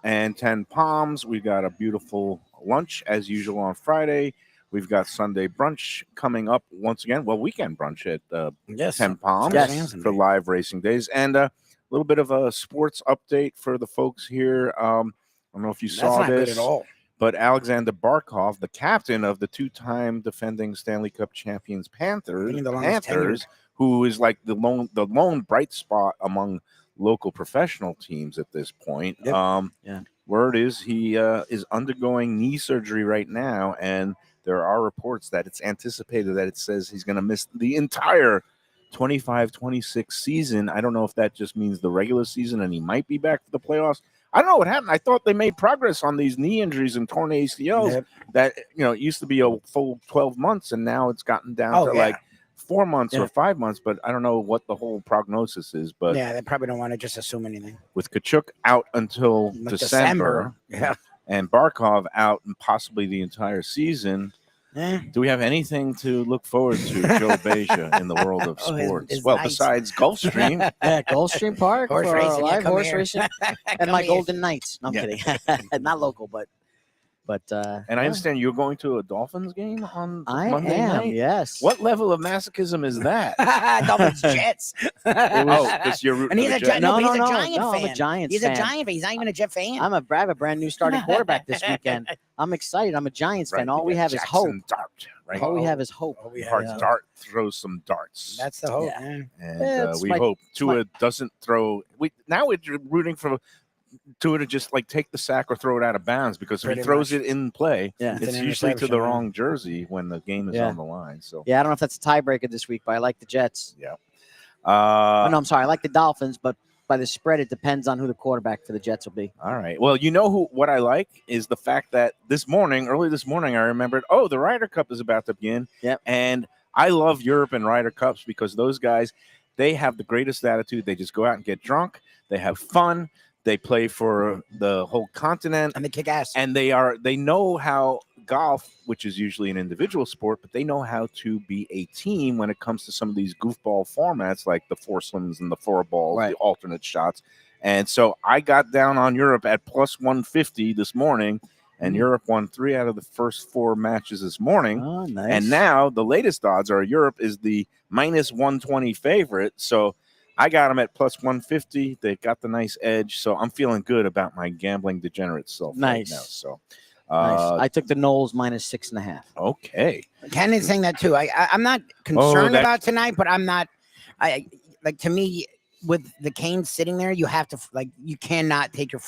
and Ten Palms. We've got a beautiful lunch as usual on Friday. We've got Sunday brunch coming up once again. Well, weekend brunch at Ten Palms for live racing days. And a little bit of a sports update for the folks here. I don't know if you saw That's not this good at all. but Alexander Barkov, the captain of the two-time defending Stanley Cup champions Panthers, who is like the lone bright spot among local professional teams at this point. Yep. Word is he is undergoing knee surgery right now, and there are reports that it's anticipated that it says he's going to miss the entire 25-26 season. I don't know if that just means the regular season and he might be back for the playoffs. I don't know what happened. I thought they made progress on these knee injuries and torn ACLs that, it used to be a full 12 months and now it's gotten down to like 4 months or 5 months, but I don't know what the whole prognosis is. But yeah, they probably don't want to just assume anything. With Kachuk out until December. And Barkov out and possibly the entire season. Do we have anything to look forward to, Joe Beja, in the world of sports? Besides Gulfstream. Gulfstream Park, horse racing, live horse racing, and my Golden Knights. No, I'm kidding. Not local, but. And I understand you're going to a Dolphins game on Monday night? Yes. What level of masochism is that? Dolphins Jets. Because you're rooting and he's for the Jets. No, he's a Giant fan. I'm a Giants He's fan. a Giant fan. He's not even a Jet fan. I have a brand new starting quarterback this weekend. I'm excited. I'm a Giants fan. All we have is hope. Dart, right? All we have is hope. Dart throws some darts. That's the hope. And we hope Tua doesn't throw. Now we're rooting for Tua to just like take the sack or throw it out of bounds, because if he throws it in play, it's usually to the wrong jersey when the game is on the line. So I don't know if that's a tiebreaker this week, but I like the Jets. No, I'm sorry, I like the Dolphins, but by the spread, it depends on who the quarterback for the Jets will be. All right. Well, what I like is the fact that early this morning, I remembered, the Ryder Cup is about to begin. Yep. And I love Europe and Ryder Cups because those guys, they have the greatest attitude. They just go out and get drunk. They have fun. They play for the whole continent. And they kick ass. And they know how golf, which is usually an individual sport, but they know how to be a team when it comes to some of these goofball formats like the foursomes and the four balls, the alternate shots. And so I got down on Europe at plus 150 this morning, and Europe won 3 out of the first 4 matches this morning. Oh, nice. And now the latest odds are Europe is the minus 120 favorite. So I got them at plus 150. They got the nice edge. So I'm feeling good about my gambling degenerate self right now. So nice. I took the Knowles minus 6.5. Okay. Ken is saying that too. I'm not concerned about tonight, but I'm not. To me, with the Canes sitting there, you have to you cannot take your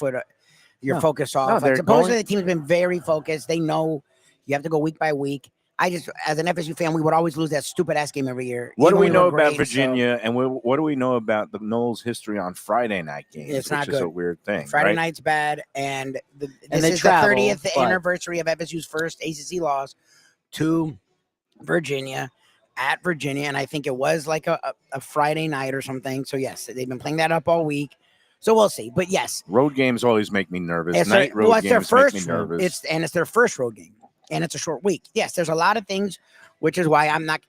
focus off. Supposedly the team's been very focused. They know you have to go week by week. I just, as an FSU fan, we would always lose that stupid ass game every year. What do we know about Virginia, and what do we know about the Knowles' history on Friday night games? It's not which is a weird thing. Friday night's bad, and this is the 30th anniversary of FSU's first ACC loss to Virginia at Virginia, and I think it was like a Friday night or something. So yes, they've been playing that up all week. So we'll see. But yes, road games always make me nervous. Games make me nervous. It's their first road game. And it's a short week. Yes, there's a lot of things, which is why I'm not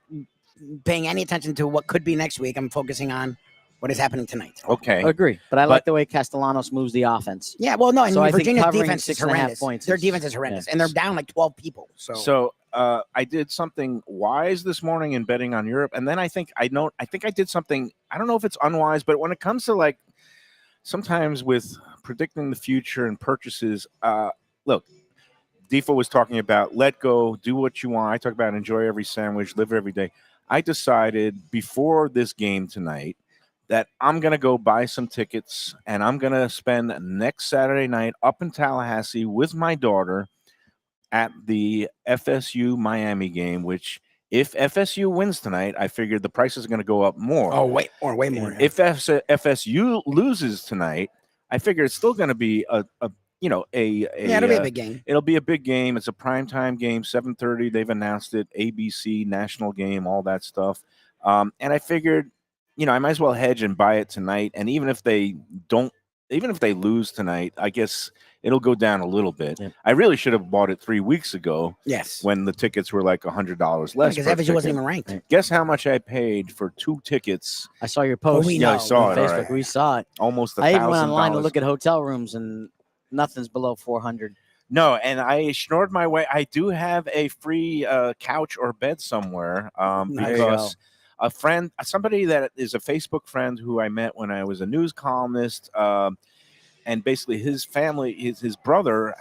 paying any attention to what could be next week. I'm focusing on what is happening tonight. Okay. Agree, but I like the way Castellanos moves the offense. Yeah, well, no, and So I think Virginia's covering defense is 6.5 horrendous. points Their is- defense is horrendous, yeah. and they're down like 12 people. So I did something wise this morning in betting on Europe, and then I think I did something. I don't know if it's unwise, but when it comes to like sometimes with predicting the future and purchases, look, Defo was talking about let go, do what you want. I talk about enjoy every sandwich, live every day. I decided before this game tonight that I'm going to go buy some tickets and I'm going to spend next Saturday night up in Tallahassee with my daughter at the FSU Miami game, which if FSU wins tonight, I figured the price is going to go up more. Oh, way more. If FSU loses tonight, I figure it's still going to be a it'll be a big game. It'll be a big game. It's a primetime game, 7:30. They've announced it, ABC, national game, all that stuff. And I figured, I might as well hedge and buy it tonight. And even if they lose tonight, I guess it'll go down a little bit. Yep. I really should have bought it 3 weeks ago. Yes. When the tickets were like $100 less. Because per FSU wasn't ticket. even ranked. Guess how much I paid for 2 tickets? I saw your post. we Yeah, I know. saw on it. all Facebook. right. We saw it. Almost I even went online to $1,000. look at hotel rooms, and nothing's below 400. No, and I snored my way. I do have a free couch or bed somewhere There you because a friend, somebody that is a Facebook friend who I met when I was a news columnist, and basically his family, his brother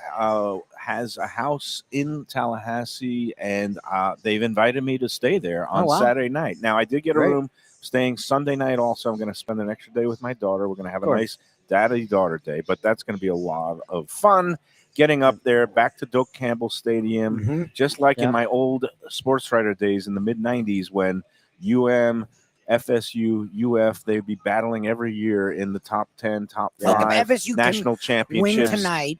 has a house in Tallahassee, and they've invited me to stay there on wow. Saturday night. Now, I did get a Great. room staying Sunday night also. I'm going to spend an extra day with my daughter. We're going to have a course. nice daddy-daughter day, but that's going to be a lot of fun. Getting up there, back to Doak Campbell Stadium, Mhm. just like Yeah. in my old sports writer days in the mid-'90s when UM, FSU, UF, they'd be battling every year in the top 10, top Look, 5 if FSU national can championships. win tonight,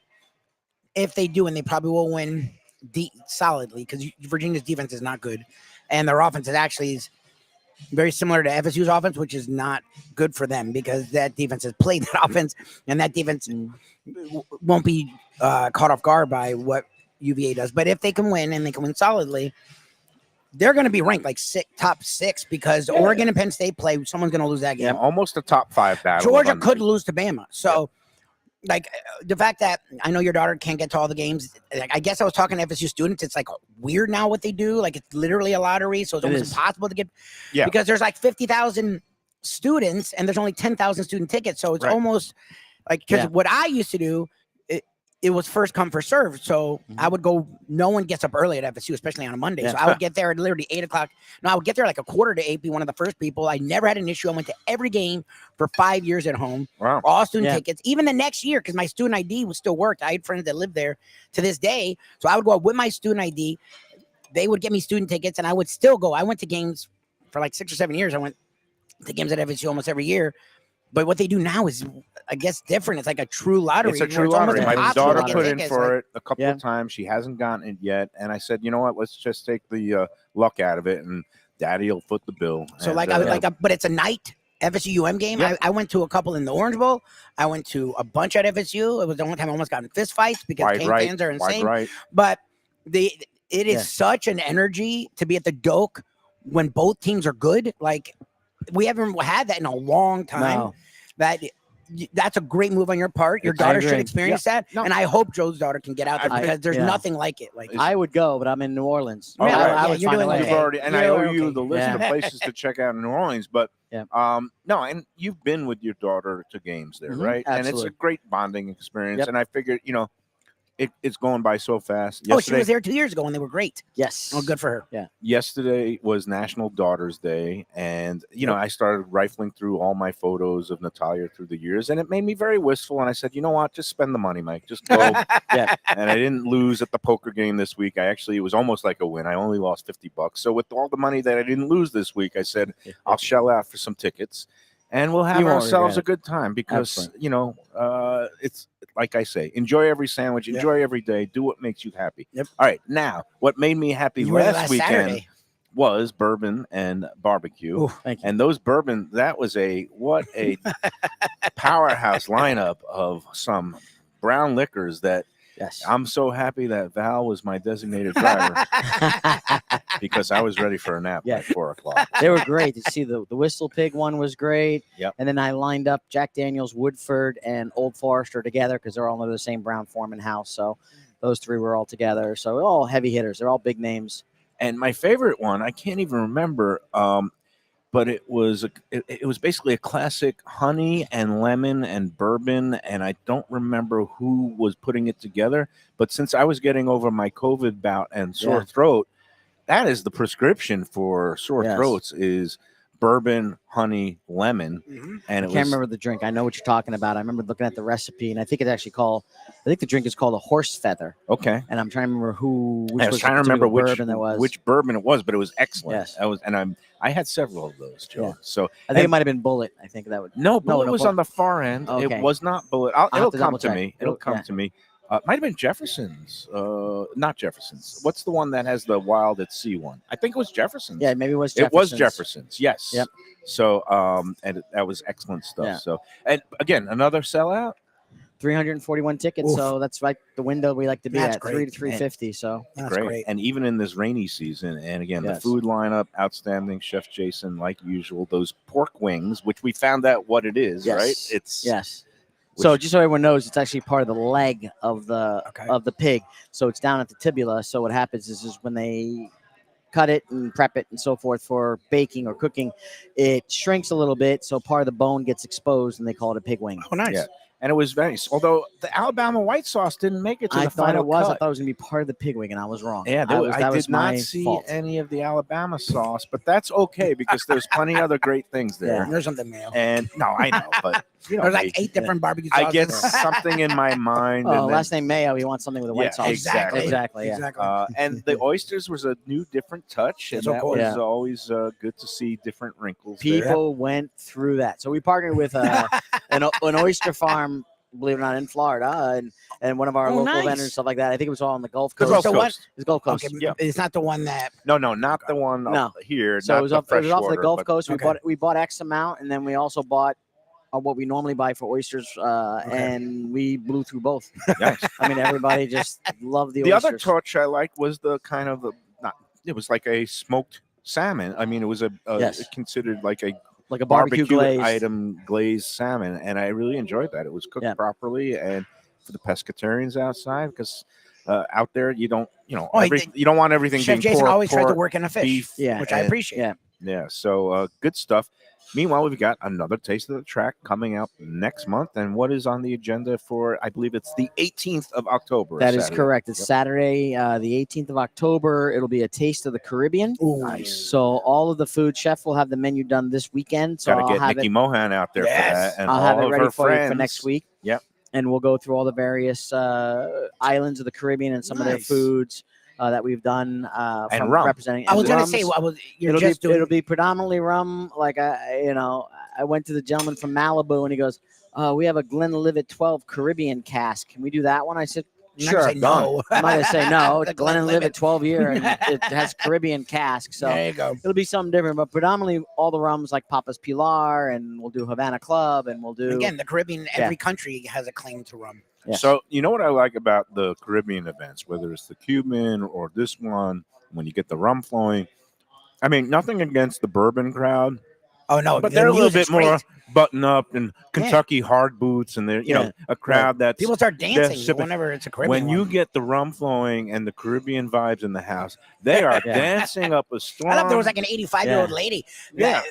if they do, and they probably will win solidly because Virginia's defense is not good, and their offense is very similar to FSU's offense, which is not good for them because that defense has played that offense, and that defense won't be caught off guard by what UVA does. But if they can win and they can win solidly, they're going to be ranked like top 6 because Oregon and Penn State play. Someone's going to lose that game. Yeah, almost a top 5 battle. Georgia of could lose to Bama. So, like, the fact that I know your daughter can't get to all the games, like, I guess I was talking to FSU students. It's like weird now what they do. Like, it's literally a lottery. So it's It almost is. impossible to get. Yeah. Because there's like 50,000 students and there's only 10,000 student tickets. So it's Right. almost like, because Yeah. what I used to do, it was first come, first serve. So I would go, no one gets up early at FSU, especially on a Monday. Yeah. So I would get there at literally 8 o'clock. No, I would get there like 7:45, be one of the first people. I never had an issue. I went to every game for 5 years at home, Wow. all student Yeah. tickets, even the next year, because my student ID was still worked. I had friends that lived there to this day. So I would go out with my student ID. They would get me student tickets and I would still go. I went to games for like 6 or 7 years. I went to games at FSU almost every year. But what they do now is, I guess, different. It's like a true lottery. It's a where true almost lottery. My impossible daughter to get put in tickets. for Like, it a couple Yeah. of times. She hasn't gotten it yet. And I said, you know what? Let's just take the luck out of it, and Daddy will foot the bill. So, And, like, but it's a night FSU UM game. Yeah. I went to a couple in the Orange Bowl. I went to a bunch at FSU. It was the only time I almost got in fist fights because wide Cane right, fans are wide insane. right. But it is Yeah. such an energy to be at the Doak when both teams are good. Like, we haven't had that in a long time. No. That's a great move on your part. Your I daughter should agree. experience that, and I hope Joe's daughter can get out there I- because there's yeah. nothing like it. Like, I would go, but I'm in New Orleans. Oh, Yeah, right. yeah, I would you're find a doing way. You've okay. already, and I You're owe you okay. the list of Yeah. places to check out in New Orleans. But Yeah. no, and you've been with your daughter to games there, Mhm, right? And it's a absolutely. great bonding experience. Yep. And I figured, it's going by so fast. oh, she was there 2 years ago, and they were great. Yes. Oh, good for her. Yesterday was National Daughters Day, and I started rifling through all my photos of Natalia through the years, and it made me very wistful. And I said, you know what? Just spend the money, Mike. Just go. Yeah. And I didn't lose at the poker game this week. It was almost like a win. I only lost $50. So with all the money that I didn't lose this week, I said I'll shell out for some tickets, and we'll have You won't ourselves a regret good time because Absolutely. it's like I say, enjoy every sandwich, enjoy every day, do what makes you happy. Yep. All right, now what made me happy You were there last weekend Saturday. was bourbon and barbecue. Ooh, Thank you. And those bourbon, that was what a powerhouse lineup of some brown liquors that Yes. I'm so happy that Val was my designated driver because I was ready for a nap Yeah. by 4 o'clock. They were great. You see, the Whistle Pig one was great. Yep. And then I lined up Jack Daniels, Woodford, and Old Forester together because they're all under the same Brown Foreman house. So those three were all together. So all heavy hitters. They're all big names. And my favorite one, I can't even remember, but it was basically a classic honey and lemon and bourbon, and I don't remember who was putting it together. But since I was getting over my COVID bout and sore throat, that is the prescription for sore throats is bourbon, honey, lemon. And I can't remember the drink. I know what you're talking about. I remember looking at the recipe, and I think it's actually called. I think the drink is called a horse feather. Okay. And I'm trying to remember I was trying to remember bourbon that was. which bourbon it was, but it was excellent. Yes. I had several of those, Joe. Yeah. So I think it might have been Bullet. I think that would. no, Bullet was Bullet. on the far end. Okay. It was not Bullet. I'll It'll have to come double to check. me. It'll come to me. Might have been Jefferson's. Not Jefferson's. What's the one that has the Wild at Sea one? I think it was Jefferson's. Yeah, maybe it was. It was Jefferson's. Jefferson's. Yes. Yep. So, and that was excellent stuff. Yeah. So, and again, another sellout. 341 tickets. Oof. So that's right the window we like to be That's at, great. 3 to 350. So That's Great. great. And even in this rainy season, and again, the Yes. food lineup, outstanding. Chef Jason, like usual, those pork wings, which we found out what it is, Yes. right? It's yes. So just so everyone knows, it's actually part of the leg of the Okay. pig. So it's down at the tibula. So what happens is when they cut it and prep it and so forth for baking or cooking, it shrinks a little bit. So part of the bone gets exposed, and they call it a pig wing. Oh, nice. Yeah. And it was nice. Although the Alabama white sauce didn't make it to I the thought final it was. cut. I thought it was gonna be part of the pig wing, and I was wrong. Yeah, I did my not see fault. any of the Alabama sauce, but that's okay because there's plenty other great things there. There's something, Mayo. And no, I know, but you know, There's like 8 different barbecue I sauces. get something in my mind. Oh, and then- last name Mayo. He wants something with a white Yeah, sauce. exactly. Exactly. Yeah. Exactly. And the oysters was a new, different touch, and Yes, of that course. was Yeah. always good to see different wrinkles. there. People went through that. So we partnered with an oyster farm, believe it or not, in Florida, and one of our Oh, local nice. vendors and stuff like that. I think it was all on the Gulf The Coast. Gulf So what- Coast. It's Gulf Coast. Okay, yeah. It's not the one that. No, not the one No. up here. So not it was, the off the freshwater, Gulf but- Coast. Okay. We bought X amount, and then we also bought what we normally buy for oysters, and we blew through both. Nice. I mean, everybody just loved the The oysters. other touch I liked was the kind of it was like a smoked salmon. I mean, it was Yes. considered like a like a barbecue glaze. item glazed salmon, and I really enjoyed that. It was cooked Yeah. properly, and for the pescatarians outside, because out there you don't, you know, Oh, you don't want everything Chef being Jason pork, always tries to pork, work in a fish, beef, Yeah. which I and- appreciate. Yeah. Yeah, so good stuff. Meanwhile, we've got another Taste of the Track coming out next month, and what is on the agenda for? I believe it's the 18th of October. That is Saturday. correct. It's Yep. Saturday, the 18th of October. It'll be a Taste of the Caribbean. Ooh. Nice. So all of the food, chef will have the menu done this weekend. So Got to I'll get have Nikki it. Mohan out there Yes. for that, and I'll all have it of ready her for you friends for next week. Yep. And we'll go through all the various islands of the Caribbean and some of their Nice. foods that we've done And from rum. representing. I was and gonna rums. say, it'll Be predominantly rum. Like I went to the gentleman from Malibu, and he goes, "We have a Glenlivet 12 Caribbean cask. Can we do that one?" I said, "Sure." No. I might have said no. The It's Glenlivet 12 year, and it has Caribbean cask. So There you go. it'll be something different, but predominantly all the rums like Papa's Pilar, and we'll do Havana Club, and we'll do Again, the Caribbean, every country has a claim to rum. Yes. So you know what I like about the Caribbean events, whether it's the Cuban or this one, when you get the rum flowing. I mean, nothing against the bourbon crowd, Oh no, but the they're a little music's bit more great. button up and Kentucky hard boots, and they're you know a crowd that's People start dancing sipping. whenever it's a Caribbean. when you one. get the rum flowing and the Caribbean vibes in the house, they are Yeah. dancing up a storm. I thought there was like an 85-year-old lady. Yeah.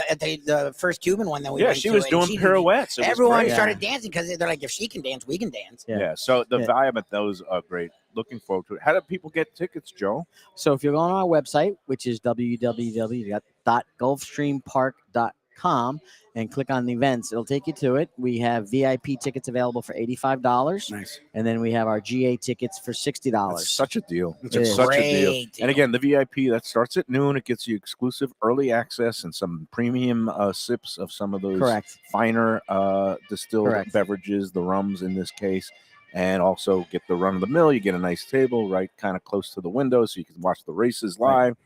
At the first Cuban one that we yeah, went she to, was and doing pirouettes. It was Everyone great. started dancing because they're like, if she can dance, we can dance. Yeah. So the Yeah. vibe at those are great. Looking forward to it. How do people get tickets, Joe? So if you go on our website, which is www.gulfstreampark.com, and click on the events, it'll take you to it. We have VIP tickets available for $85, Nice. and then we have our GA tickets for $60. It's such a deal. It It's is. such a deal. Great And again, the VIP that starts at noon. It gets you exclusive early access and some premium sips of some of those Correct. finer distilled Correct. beverages, the rums in this case, and also get the run of the mill. You get a nice table right kind of close to the window so you can watch the races live.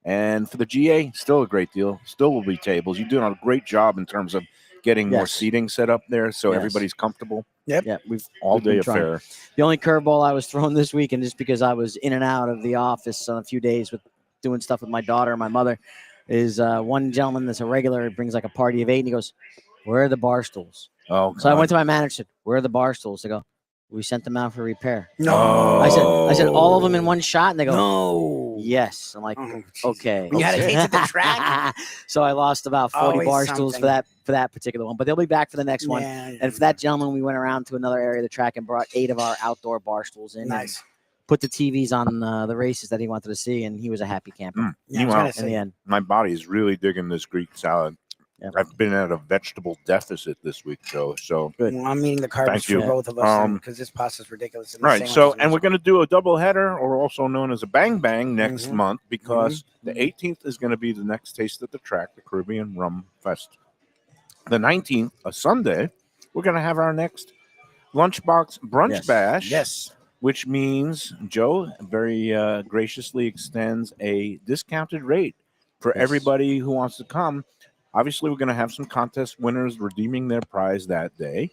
And for the GA, still a great deal. Still will be tables. You're doing a great job in terms of getting more Yes. seating set up there so Yes. everybody's comfortable. Yeah, we've All been day trying. affair. The only curveball I was thrown this week, and just because I was in and out of the office on a few days with doing stuff with my daughter and my mother, is one gentleman that's a regular brings like a party of 8, and he goes, "Where are the bar stools?" Oh, So I God. went to my manager, said, "Where are the bar stools?" They go, "We sent them out for repair." No. I said, all of them in one shot, and they go, No. "Yes." I'm like, Oh, Jesus. "Okay." You had to taste at the track? So I lost about 40 Always bar stools for something. that particular one, but they'll be back for the next one. Yeah, And for that gentleman, we went around to another area of the track and brought 8 of our outdoor bar stools in. Nice. And put the TVs on the races that he wanted to see, and he was a happy camper Yeah, I was Meanwhile, gonna in say. the end. my body is really digging this Greek salad. Yep. I've been at a vegetable deficit this week, Joe. So Good. Well, I'm eating the carbs Thank for you. both of us because this pasta's ridiculous. and the right. sandwich So is and we're miserable. going to do a double header, or also known as a bang bang, next Mhm. month because the 18th is going to be the next Taste at the Track, the Caribbean Rum Fest. The 19th, a Sunday, we're going to have our next Lunchbox Brunch Yes. Bash. Yes. Which means Joe very graciously extends a discounted rate for Yes. everybody who wants to come. Obviously, we're going to have some contest winners redeeming their prize that day.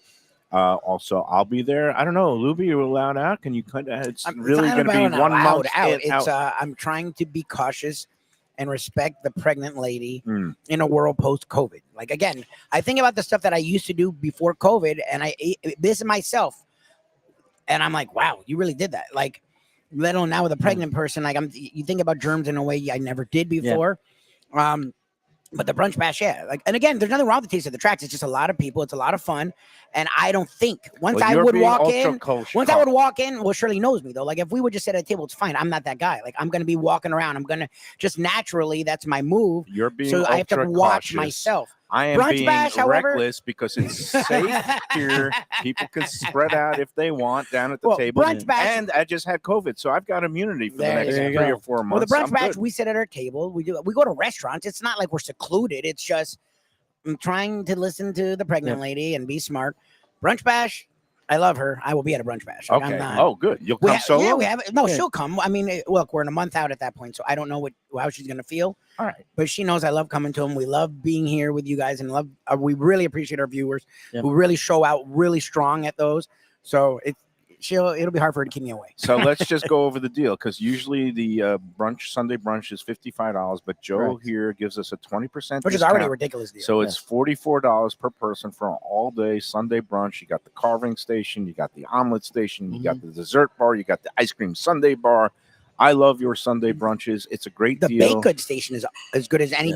Also, I'll be there. I don't know, Lubie, you're allowed out. Can you kind of? It's really going to be one month out. in, It's out. I'm trying to be cautious and respect the pregnant lady Mm. in a world post COVID. Like again, I think about the stuff that I used to do before COVID, and I this is myself, and I'm like, wow, you really did that. Like, let alone now with a pregnant person, like you think about germs in a way I never did before. But the brunch bash, yeah. Like, and again, there's nothing wrong with the Taste of the Tracks. It's just a lot of people. It's a lot of fun. And I don't think once Well, I you're would being walk ultra in, kosher. once I would walk in, well, Shirley knows me though. Like if we would just sit at a table, it's fine. I'm not that guy. Like I'm gonna be walking around. I'm gonna just naturally. That's my move. You're being So I have to ultra watch cautious. myself. I am Brunch being bash, however- reckless because it's safe here. People can spread out if they want down at the Well, table. brunch bash- And I just had COVID, so I've got immunity for the There next you 3 go. or 4 months. Well, the brunch I'm bash, good. we sit at our table. We go to restaurants. It's not like we're secluded. It's just I'm trying to listen to the pregnant lady and be smart. Brunch bash, I love her. I will be at a brunch bash. Like, I'm Okay. not- Oh, good. You'll We come ha- solo? Yeah, we have. No, Good. she'll come. I mean, look, we're in a month out at that point, so I don't know how she's gonna feel. All right. But she knows I love coming to them. We love being here with you guys, and we really appreciate our viewers Yep. who really show out really strong at those. So it'll be hard for her to keep me away. So let's just go over the deal because usually the Sunday brunch is $55, but Joe Correct. here gives us a 20% Which is discount. already a ridiculous deal. So it's $44 per person for an all-day Sunday brunch. You got the carving station, you got the omelet station, you got the dessert bar, you got the ice cream sundae bar. I love your Sunday brunches. It's a great the deal. baked goods station is as good as any.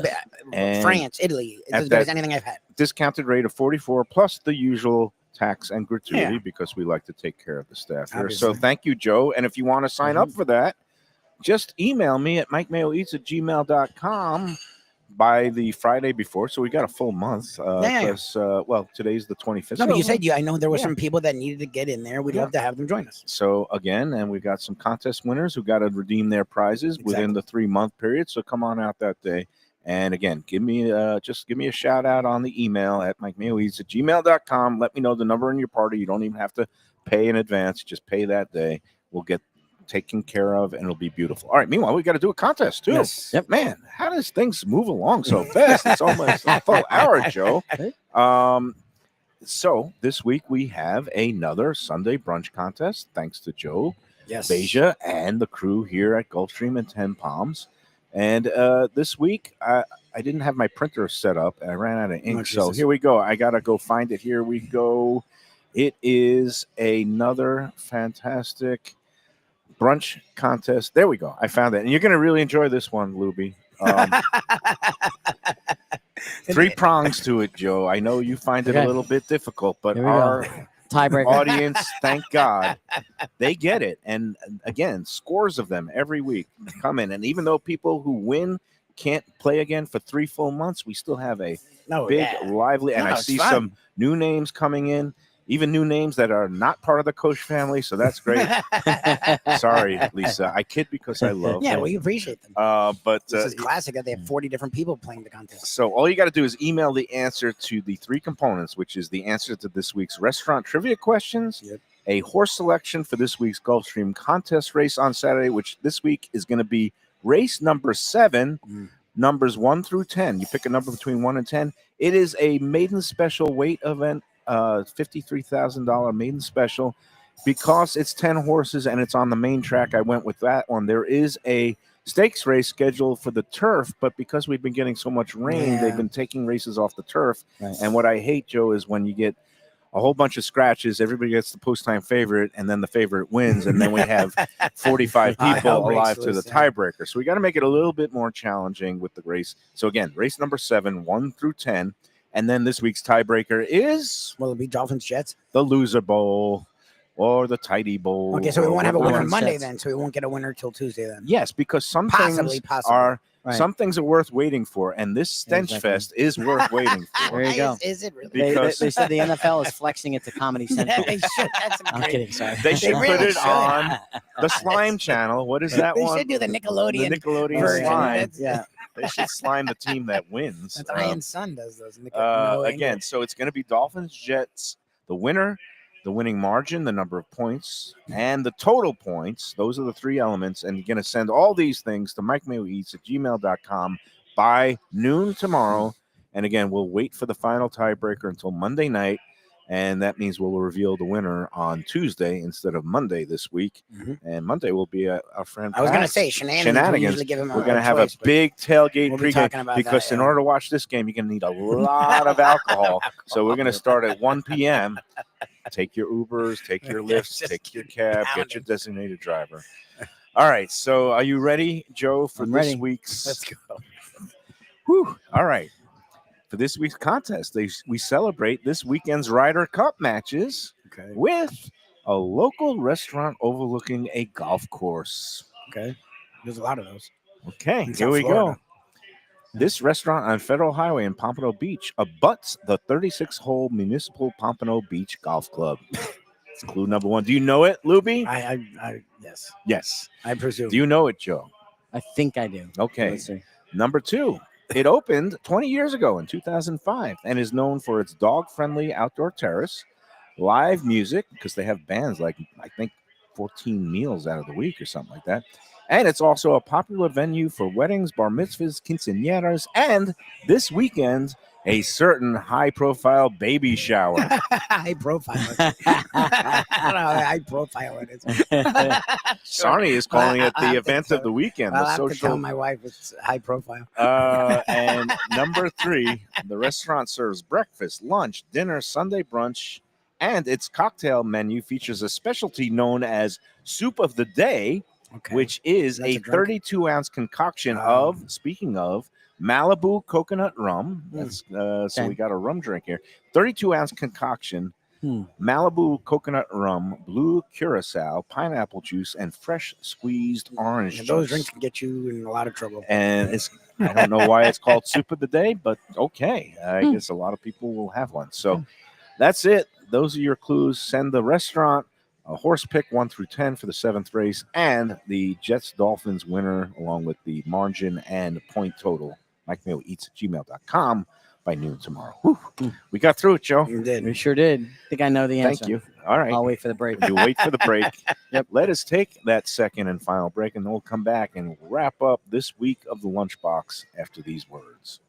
And France, Italy, it's at as good as that- anything I've had. Discounted rate of 44 plus the usual tax and gratuity Yeah. because we like to take care of the staff here. Obviously. So thank you, Joe. And if you want to sign up for that, just email me at mikemayoeats@gmail.com by the Friday before. So we got a full month. Yeah. Because, well, today's the 25th. No, but you said I know there were Yeah. some people that needed to get in there. We'd love to have them join us. So again, and we got some contest winners who got to redeem their prizes within the 3-month period. So come on out that day. And again, give me a shout out on the email at mikemayoeats@gmail.com. Let me know the number in your party. You don't even have to pay in advance. Just pay that day. We'll get taken care of and it'll be beautiful. All right. Meanwhile, we got to do a contest too. Yes. Yep. Man, how does things move along so fast? It's almost a full hour, Joe. So this week we have another Sunday brunch contest. Thanks to Joe, Yes. Beja, and the crew here at Gulfstream and Ten Palms. And this week, I didn't have my printer set up. And I ran out of ink. Oh, So Jesus. here we go. I got to go find it. Here we go. It is another fantastic brunch contest. There we go. I found it. And you're going to really enjoy this one, Lubie. 3 prongs to it, Joe. I know you find it a Okay. little bit difficult, but Here we go. our Tiebreaker. audience, thank God, they get it. And again, scores of them every week come in. And even though people who win can't play again for 3 full months, we still have a big, lively, and No, I it's see fun. some new names coming in, even new names that are not part of the Koch family. So that's great. Sorry, Lisa. I kid because I love Yeah, them. we appreciate them. But This is classic that they have 40 different people playing the contest. so all you got to do is email the answer to the 3 components, which is the answer to this week's restaurant trivia questions, a horse selection for this week's Gulfstream contest race on Saturday, which this week is going to be race number 7. numbers 1 through 10. You pick a number between 1 and 10. It is a maiden special weight event, $53,000 maiden special. Because it's 10 horses and it's on the main track, I went with that one. There is a stakes race scheduled for the turf, but because we've been getting so much rain, they've been taking races off the turf. Right. And what I hate, Joe, is when you get a whole bunch of scratches, everybody gets the post-time favorite, and then the favorite wins, and then we have 45 people alive to the tiebreaker. So we got to make it a little bit more challenging with the race. So again, race number 7, 1 through 10. And then this week's tiebreaker is... Will it be Dolphins Jets? The Loser Bowl. Or the Tidy Bowl. Okay, so we won't have a winner Dolphins Monday Jets. then. So we won't get a winner till Tuesday then. Yes, because some Possibly. some things are worth waiting for, and this stench fest is worth waiting for. There you go. Is it really? They said the NFL is flexing it to Comedy Central. They should. That's a I'm great. kidding. Sorry. They should really put it should. on the Slime channel. What is that They one? should do the Nickelodeon, The Nickelodeon version. slime. That's, Yeah. They should slime the team that wins. That's Iron Sun does those. Nickelodeon. Again, so it's going to be Dolphins, Jets, the winner, the winning margin, the number of points, and the total points. Those are the 3 elements. And you're going to send all these things to MikeMayoEats@gmail.com by noon tomorrow. And again, we'll wait for the final tiebreaker until Monday night. And that means we'll reveal the winner on Tuesday instead of Monday this week. And Monday will be our friend. I was going to Pat's say shenanigans. We usually give him We're going to have a big tailgate pregame because in order to watch this game, you're going to need a lot of alcohol. So we're going to start at 1 p.m. Take your Ubers, take your Lyfts, take your cab, get your designated driver. All right. So are you ready, Joe, for this week's? Let's go. Whew. All right. For this week's contest, we celebrate this weekend's Ryder Cup matches with a local restaurant overlooking a golf course. Okay. There's a lot of those. Okay, In here South we Florida. go. This restaurant on Federal Highway in Pompano Beach abuts the 36-hole Municipal Pompano Beach Golf Club. It's clue number 1. Do you know it, Lubie? Yes. Yes. I presume. Do you know it, Joe? I think I do. Okay. Let's see. Number 2. It opened 20 years ago in 2005 and is known for its dog-friendly outdoor terrace, live music, because they have bands like, I think, 14 meals out of the week or something like that. And it's also a popular venue for weddings, bar mitzvahs, quinceañeras, and this weekend, a certain high-profile baby shower. High profile. I don't know how high profile it is. Sonny is calling it the event of the weekend. I'll The have to tell social. my wife it's high profile. And number 3, the restaurant serves breakfast, lunch, dinner, Sunday brunch, and its cocktail menu features a specialty known as Soup of the Day, which is That's a a drink? 32-ounce concoction of, speaking of, Malibu coconut rum. That's so we got a rum drink here. 32-ounce concoction, Malibu coconut rum, blue curacao, pineapple juice, and fresh squeezed orange juice. Those drinks can get you in a lot of trouble. And it's I don't know why it's called Soup of the Day, but okay. I guess a lot of people will have one. So that's it. Those are your clues. Send the restaurant a horse pick 1 through 10 for the 7th race and the Jets Dolphins winner along with the margin and point total. MikeMayoEats@gmail.com by noon tomorrow. Whew. We got through it, Joe. You did. We sure did. I think I know the answer. Thank you. All right. I'll wait for the break. You wait for the break. Yep. Let us take that second and final break, and then we'll come back and wrap up this week of the Lunchbox after these words.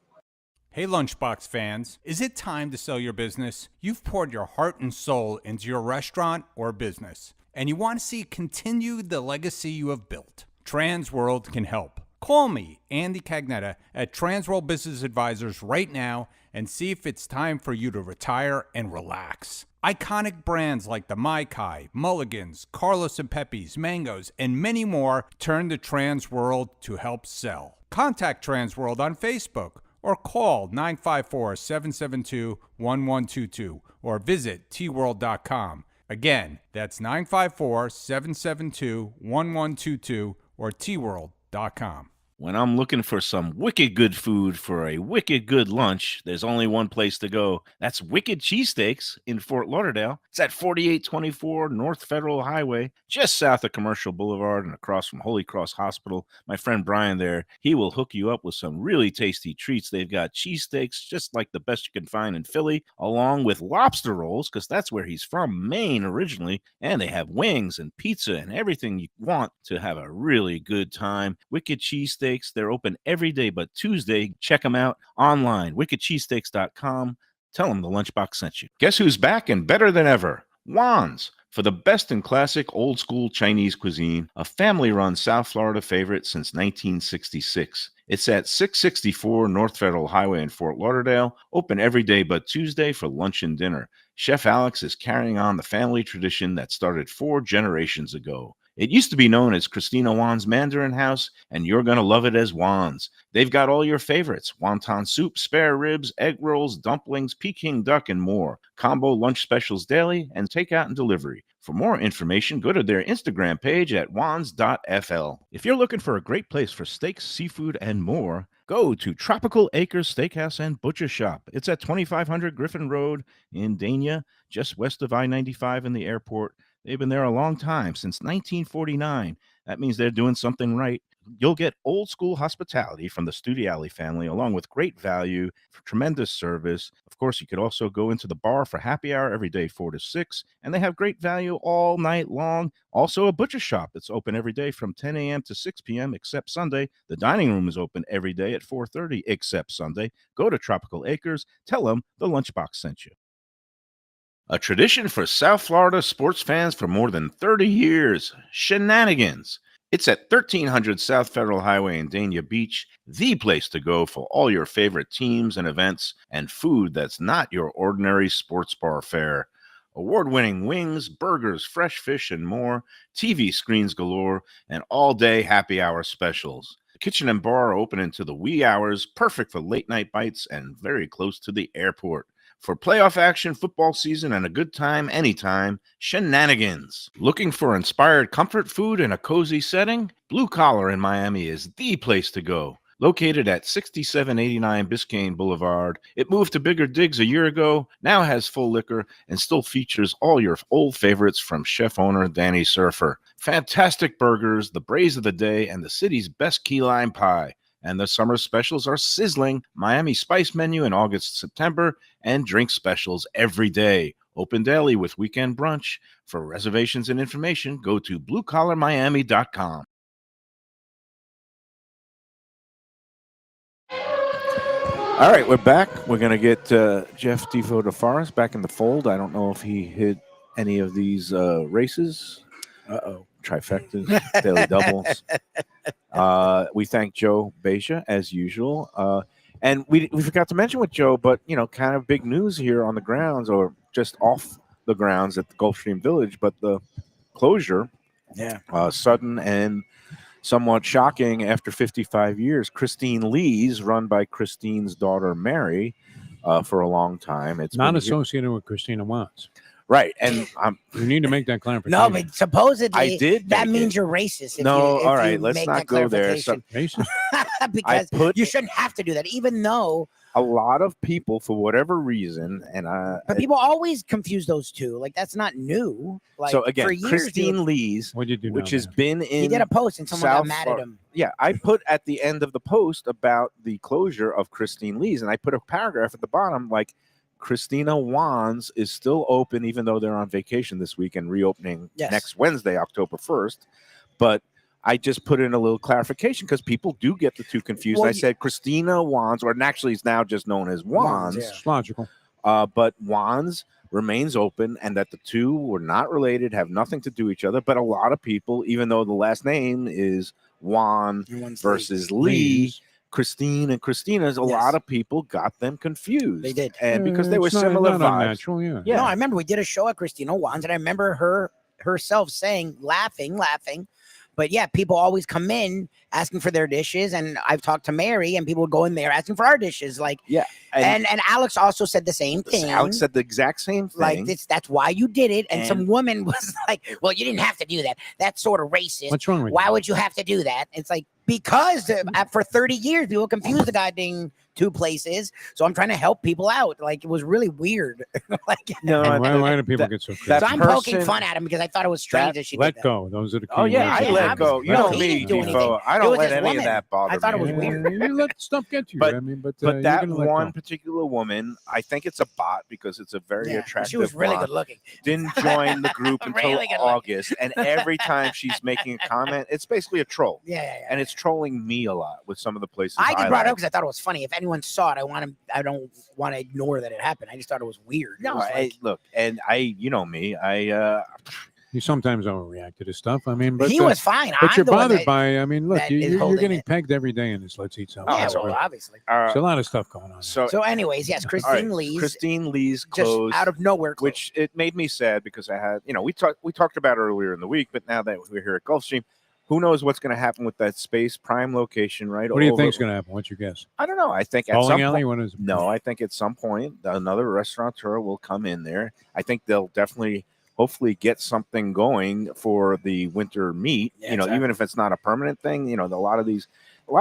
Hey Lunchbox fans, is it time to sell your business? You've poured your heart and soul into your restaurant or business, and you want to see continue the legacy you have built. Transworld can help. Call me, Andy Cagnetta, at Transworld Business Advisors right now and see if it's time for you to retire and relax. Iconic brands like the Mai Kai, Mulligans, Carlos and Pepe's, Mangoes, and many more turn to Transworld to help sell. Contact Transworld on Facebook or call 954-772-1122 or visit tworld.com. Again, that's 954-772-1122 or tworld.com. When I'm looking for some wicked good food for a wicked good lunch, there's only one place to go. That's Wicked Cheesesteaks in Fort Lauderdale. It's at 4824 North Federal Highway, just south of Commercial Boulevard and across from Holy Cross Hospital. My friend Brian there, he will hook you up with some really tasty treats. They've got cheesesteaks, just like the best you can find in Philly, along with lobster rolls, because that's where he's from, Maine originally. And they have wings and pizza and everything you want to have a really good time. Wicked Cheesesteaks Cheesesteaks. They're open every day but Tuesday. Check them out online, wickedcheesesteaks.com. Tell them the Lunchbox sent you. Guess who's back and better than ever? Juan's. For the best in classic old school Chinese cuisine, a family run South Florida favorite since 1966. It's at 664 North Federal Highway in Fort Lauderdale, open every day but Tuesday for lunch and dinner. Chef Alex is carrying on the family tradition that started 4 generations ago. It used to be known as Christina Juan's Mandarin House, and you're going to love it as Juan's. They've got all your favorites: wonton soup, spare ribs, egg rolls, dumplings, Peking duck, and more. Combo lunch specials daily and takeout and delivery. For more information, go to their Instagram page at wans.fl. If you're looking for a great place for steaks, seafood, and more, go to Tropical Acres Steakhouse and Butcher Shop. It's at 2500 Griffin Road in Dania, just west of I-95 and the airport. They've been there a long time, since 1949. That means they're doing something right. You'll get old school hospitality from the Studiali family, along with great value, tremendous service. Of course, you could also go into the bar for happy hour every day, 4 to 6, and they have great value all night long. Also, a butcher shop that's open every day from 10 a.m. to 6 p.m. except Sunday. The dining room is open every day at 4:30 except Sunday. Go to Tropical Acres. Tell them the Lunchbox sent you. A tradition for South Florida sports fans for more than 30 years, Shenanigans. It's at 1300 South Federal Highway in Dania Beach, the place to go for all your favorite teams and events and food that's not your ordinary sports bar fare. Award-winning wings, burgers, fresh fish, and more, TV screens galore, and all-day happy hour specials. The kitchen and bar are open into the wee hours, perfect for late-night bites and very close to the airport. For playoff action, football season, and a good time anytime, Shenanigans. Looking for inspired comfort food in a cozy setting? Blue Collar in Miami is the place to go. Located at 6789 Biscayne Boulevard, it moved to bigger digs a year ago, now has full liquor, and still features all your old favorites from chef owner Danny Surfer. Fantastic burgers, the braise of the day, and the city's best key lime pie. And the summer specials are sizzling. Miami Spice menu in August, September, and drink specials every day. Open daily with weekend brunch. For reservations and information, go to bluecollarmiami.com. All right, we're back. We're going to get Jeff Defo DeForest back in the fold. I don't know if he hit any of these races. Trifectas, daily doubles. We thank Joe Beja as usual. And we forgot to mention with Joe, but, you know, kind of big news here on the grounds or just off the grounds at the Gulfstream Village, but the closure, sudden and somewhat shocking after 55 years. Christine Lee's, run by Christine's daughter, Mary, for a long time. It's not associated with Christina Watts. Right, and you need to make that clarification. No, but supposedly I did. That means you're racist. If No, if all right, you let's make not that go there. clarification. Because you shouldn't have to do that, even though a lot of people, for whatever reason, and but people always confuse those two. Like, that's not new. Like, so again, for years, Christine Lee's, what did you do which now, has been in. He did a post and someone got mad at him. Yeah, I put at the end of the post about the closure of Christine Lee's, and I put a paragraph at the bottom like, Christina Juan's is still open, even though they're on vacation this week and reopening next Wednesday, October 1st. But I just put in a little clarification because people do get the two confused. Well, I said Christina Juan's, or actually it's now just known as Juan's. It's logical. But Juan's remains open, and that the two were not related, have nothing to do with each other. But a lot of people, even though the last name is Juan versus Lee, Christine and Christina's, a lot of people got them confused. They did. And because they were similar vibes. Unnatural, yeah. No, I remember we did a show at Christina Juan's, and I remember herself saying, laughing. But yeah, people always come in asking for their dishes, and I've talked to Mary, and people would go in there asking for our dishes. Like, and Alex also said the same thing. Alex said the exact same thing. Like, that's why you did it. And some woman was like, "Well, you didn't have to do that. That's sort of racist. What's wrong with Why would you have to do that?" It's like, because for 30 years people confused the goddamn 2 places. So I'm trying to help people out. Like, it was really weird. Like, No, Why do people get so crazy? so I'm poking fun at him because I thought it was strange that she Let did that. go. Those are the key Oh yeah, words. I let go. You know He me, didn't do anything. Defo. I It don't was let this any woman. of that bother I thought it me. was weird. You let stuff get to you. But- I mean, but But you're that gonna let one go. particular woman, I think it's a bot because it's a very Yeah, attractive. she was really blonde. good looking. Didn't join the group until Really good looking. August, and every time she's making a comment, it's basically a troll, Yeah. and it's trolling me a lot with some of the places. I just brought it like. up because I thought it was funny. If anyone saw it, I don't want to ignore that it happened. I just thought it was weird. It No, was like, look, and you know me, You sometimes overreact to this stuff. I mean, but he was fine. But I'm you're the one bothered that- by. I mean, look, that you, is you're holding getting it. pegged every day in this Let's Eat Something. Yeah, So well, obviously. there's a lot of stuff going on. so So, anyways, yes, all Christine right, Lee's Christine Lee's just closed, out of nowhere, closed. which it made me sad because I had, we talked about it earlier in the week, but now that we're here at Gulfstream, who knows what's going to happen with that space prime location, right? What do you over- think's going to happen? What's your guess? I don't know. I think at Bowling some alley? point, What is it? no, I think at some point another restaurateur will come in there. I think they'll definitely, hopefully, get something going for the winter meet. Yeah, Even if it's not a permanent thing. A lot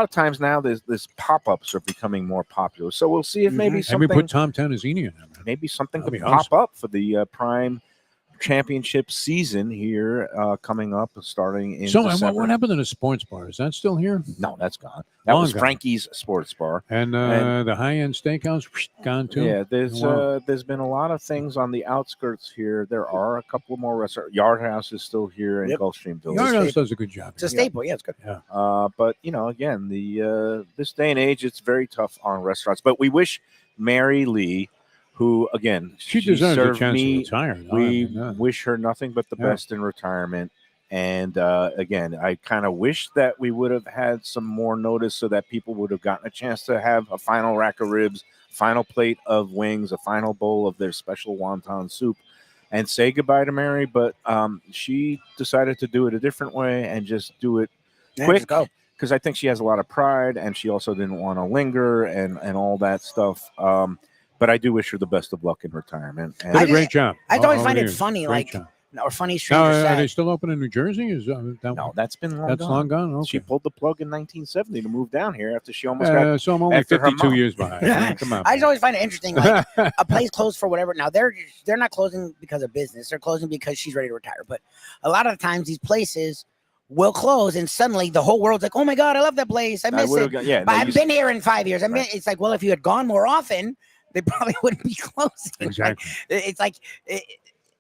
of times now, this pop-ups are becoming more popular. So we'll see if maybe And something, we put Tom Tennessini in there. maybe something That'd could be pop awesome. up for the prime championship season here coming up, starting in So, December. what happened to the sports bar? Is that still here? No, that's gone. That Long was gone. Frankie's Sports Bar. And the high-end steakhouse gone too. Yeah, Wow. there's been a lot of things on the outskirts here. There are a couple more restaurants. Yard House is still here in Yep. Gulfstream Village. Yard House does a good job. It's a staple. Yeah, it's good. But again, the this day and age, it's very tough on restaurants. But we wish Mary Lee, who again She deserves a served chance to me. retire. though. I We mean, yeah. wish her nothing but the Yeah. best in retirement. And again, I kind of wish that we would have had some more notice so that people would have gotten a chance to have a final rack of ribs, final plate of wings, a final bowl of their special wonton soup, and say goodbye to Mary. But she decided to do it a different way and just do it Yeah, quick, just go. because I think she has a lot of pride, and she also didn't want to linger and all that stuff. But I do wish her the best of luck in retirement. And Did I a great just- job. I always Over find the it years. funny, Great like, job. or funny, Now, strange, or are sad. they still open in New Jersey? Is that no, that's been long that's gone. long gone? Okay. She pulled the plug in 1970 to move down here after she almost got. So I'm only after her 52 mom. years behind. I mean, come on. I just always find it interesting, like a place closed for whatever. Now they're not closing because of business; they're closing because she's ready to retire. But a lot of the times, these places will close, and suddenly the whole world's like, "Oh my god, I love that place! I miss would've it." got- yeah, But they I've used- been here in 5 years. Right. It's like, well, if you had gone more often, they probably wouldn't be closing. Exactly. It's like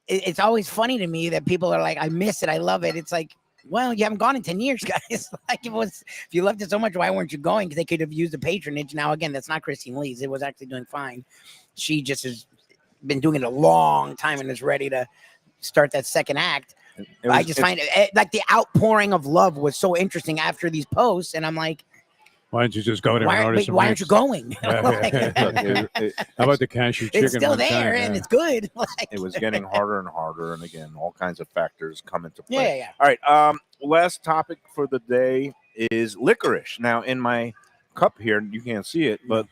it's always funny to me that people are like, "I miss it, I love it." It's like, well, you haven't gone in 10 years, guys. Like, if you loved it so much, why weren't you going? Because they could have used the patronage. Now, again, that's not Christine Lee's. It was actually doing fine. She just has been doing it a long time and is ready to start that second act. I just find it like the outpouring of love was so interesting after these posts, and I'm like, Why don't you just go there and order some why aren't you wings? going? How about the cashew chicken? It's still one there time? and Yeah. it's good. Like, it was getting harder and harder, and again, all kinds of factors come into play. yeah, yeah. All right. Last topic for the day is licorice. Now, in my cup here, you can't see it, but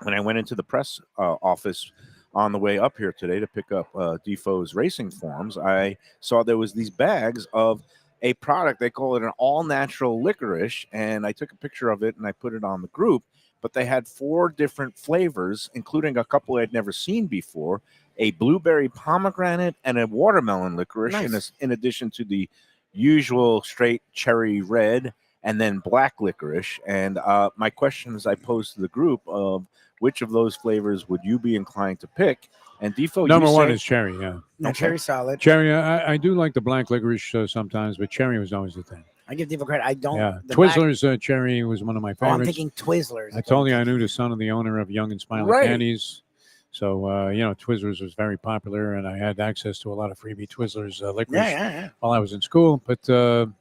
when I went into the press office on the way up here today to pick up Defoe's racing forms, I saw there was these bags of a product. They call it an all-natural licorice, and I took a picture of it and I put it on the group. But they had 4 different flavors, including a couple I'd never seen before: a blueberry pomegranate and a watermelon licorice, Nice. in addition to the usual straight cherry red and then black licorice. And my questions I posed to the group of which of those flavors would you be inclined to pick? And Defo, Number you one said- is cherry. Yeah, No, cherry solid. cherry. I do like the black licorice sometimes, but cherry was always the thing. I give Devo credit. I don't. Yeah, the black- Twizzlers cherry was one of my Oh, I'm favorites. thinking Twizzlers. I told you I knew the son of the owner of Young and Smiling Right. Candies. So, Twizzlers was very popular, and I had access to a lot of freebie Twizzlers licorice Yeah. while I was in school. But, the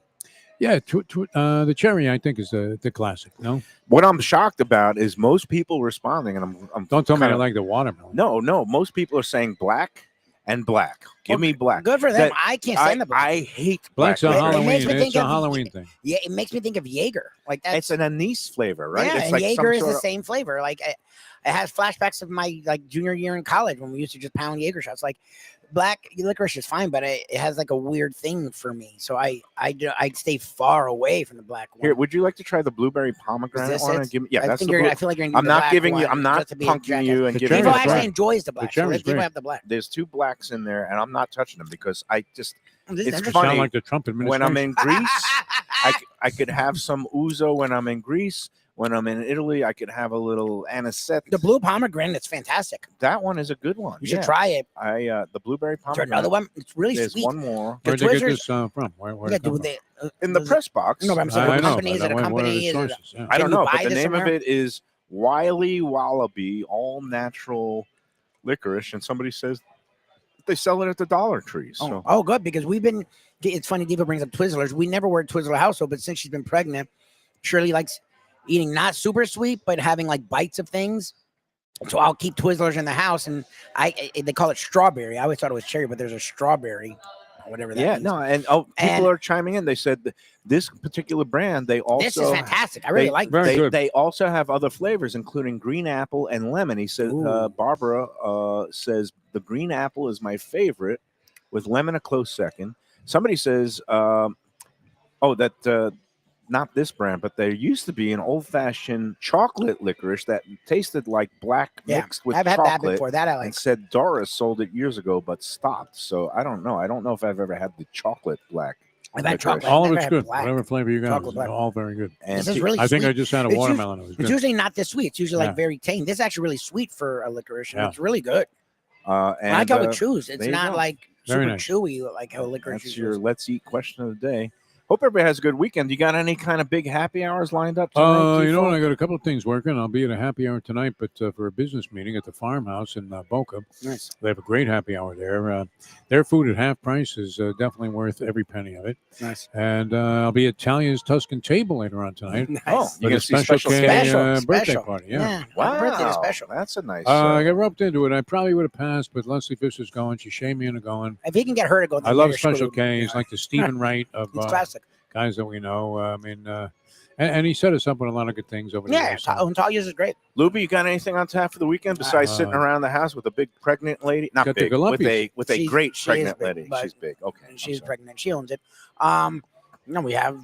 cherry, I think, is the classic, no? What I'm shocked about is most people responding, and I'm Don't tell me I kinda- like the watermelon. No, most people are saying black and black. Give me black. Good for them. That- I can't stand the black. I hate Black's a black. It makes Halloween. me think It's a of- Halloween thing. Yeah, it makes me think of Jaeger. Like that's It's an anise flavor, right? Yeah, it's and like Jaeger some is the sort of- same flavor. Like, it has flashbacks of my like junior year in college when we used to just pound Jaeger shots. Like black licorice is fine, but it has like a weird thing for me. So I'd stay far away from the black one. Here, would you like to try the blueberry pomegranate this one? it? And give me, yeah, I that's think the you're. blue- I feel like you're. Gonna I'm do the not black giving you. one I'm not just to be a punking jackass. you and The giving People you. cherry's actually great. enjoys the black. So cherry's let people great. have the black. There's 2 blacks in there, and I'm not touching them because I just This is it's interesting. funny. Sound like the Trump administration. when I'm in Greece, I could have some ouzo when I'm in Greece. When I'm in Italy, I could have a little anisette. The blue pomegranate is fantastic. That one is a good one. You should yeah. try it. The blueberry Is there pomegranate. another one? It's really There's sweet. one more Where'd they get Twizzlers- this from? Where Yeah, it come do from? they, in the does it- press box. No, but I'm saying I what know, company is but it? A what are the company? Is it? sources? Yeah. I don't Can you know, buy but the this name of somewhere? it is Wiley Wallaby All Natural Licorice, and somebody says they sell it at the Dollar Tree. So Oh, good, because we've been. It's funny. Diva brings up Twizzlers. We never were a Twizzler household, but since she's been pregnant, Shirley likes eating not super sweet, but having like bites of things. So I'll keep Twizzlers in the house, and they call it strawberry. I always thought it was cherry, but there's a strawberry, or whatever that yeah, means. no, and people And- are chiming in. They said that this particular brand, they also This is fantastic. I really like Very this. good. They also have other flavors, including green apple and lemon. He said, Ooh. Barbara says the green apple is my favorite, with lemon a close second. Somebody says, not this brand, but there used to be an old-fashioned chocolate licorice that tasted like black Yeah, mixed with I've had that chocolate. before. That I like. And said Doris sold it years ago, but stopped. So I don't know. I don't know if I've ever had the chocolate black. I've had licorice. chocolate. All I've of never it's had good. black. Whatever flavor you got, Chocolate is black. all very good. And This is pe- really I think sweet. I just had a It's usu- watermelon. It was It's good. usually not this sweet. It's usually Yeah. like very tame. This is actually really sweet for a licorice, and Yeah. it's really good. and I like how it chews. It's there you not go. like Very super nice. chewy like how licorice that's usually your is. let's eat question of the day. Hope everybody has a good weekend. You got any kind of big happy hours lined up tonight? You know what? Tifo? I got a couple of things working. I'll be at a happy hour tonight, but for a business meeting at the farmhouse in Boca. Nice. They have a great happy hour there. Their food at half price is definitely worth every penny of it. Nice. And I'll be at Talia's Tuscan Table later on tonight. Nice. Oh, For you the can see special K K Special. birthday Special. party. Yeah. Happy Wow, birthday to special. That's a nice. I got roped into it. I probably would have passed, but Leslie Fisher's going. She shamed me into going. If he can get her to go, I then love you're Special screwed. K. He's Yeah. like the Stephen Wright of It's classic. guys that we know. And he set us up with a lot of good things over the Yeah, years. so- Talia's is great. Lubie, you got anything on tap for the weekend besides sitting around the house with a big pregnant lady? Not Got the big, with Galuppies. a She's- great she is pregnant big, lady. but- She's big. Okay, And I'm she's sorry. pregnant. She owns it. No, we have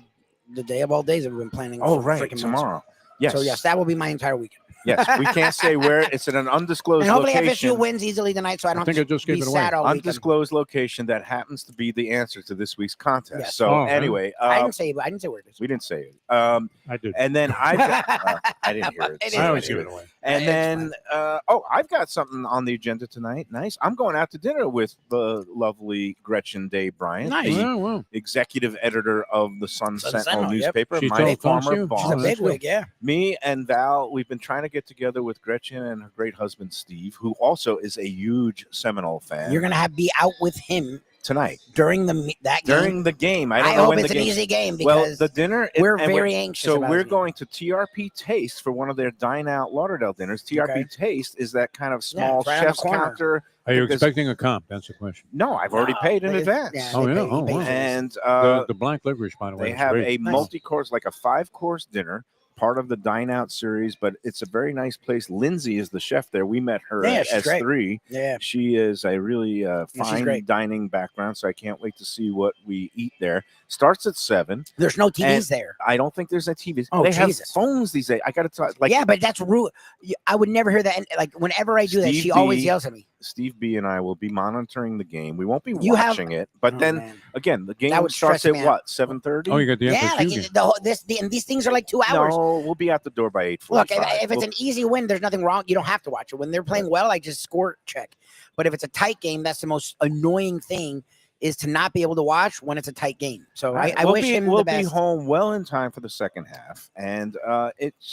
the day of all days that we've been planning. Oh, for right, freaking months. tomorrow. Yes. So yes, that will be my entire weekend. Yes, we can't say where. It's at an undisclosed And hopefully location. FSU wins easily tonight, so I don't I think have I just to gave be it away. sad all weekend. Undisclosed location that happens to be the answer to this week's contest. Yes. So Oh, okay. anyway, I didn't say where it is. we didn't say it. I did. And then I didn't hear it. It so I is always what give it it away. And It's then, I've got something on the agenda tonight. Nice. I'm going out to dinner with the lovely Gretchen Day Bryant, Nice. the Yeah, well, executive editor of the Sun Sun Sentinel Sentinel, yep. newspaper. She My told former you? boss. She's a Oh, big that's wig, yeah. Me and Val, we've been trying to get together with Gretchen and her great husband Steve, who also is a huge Seminole fan. You're gonna be out with him tonight during that game. during the game. I don't I know hope when it's the an game. easy game Well, because the dinner we're and very anxious. So about we're this game. going to TRP Taste for one of their Dine Out Lauderdale dinners. TRP Okay. Taste is that kind of small it's right on the chef's corner. counter. are you Because- expecting a comp? That's the question. No, I've already paid in They- advance. Oh, they yeah? pay- Oh, they pay wow. for this. And The black licorice, by the way, they is have great. a multi-course, like a 5-course dinner, part of the Dine Out series, but it's a very nice place. Lindsay is the chef there. We met her Yeah, at she's great. S3. Yeah. She is a really she's fine great. dining background, so I can't wait to see what we eat there. Starts at 7. There's no TVs And- there. I don't think there's a TV. Oh, they Jesus. have phones these days. I got to talk. Like, yeah, but that's rude. I would never hear that. And, like whenever I do that, Steve she always B. yells at me. Steve B and I will be monitoring the game. We won't be You have- watching it, but Oh, then man. again, the game That would starts stress at me out. what, 7:30? Oh, you got the Yeah, FSU like game. and these things are like 2 hours. No, we'll be out the door by 8:45. Look, if it's an easy win, there's nothing wrong. You don't have to watch it. When they're playing well, I just score check. But if it's a tight game, that's the most annoying thing is to not be able to watch when it's a tight game. So I we'll wish him we'll the be best. home well in time for the second half, and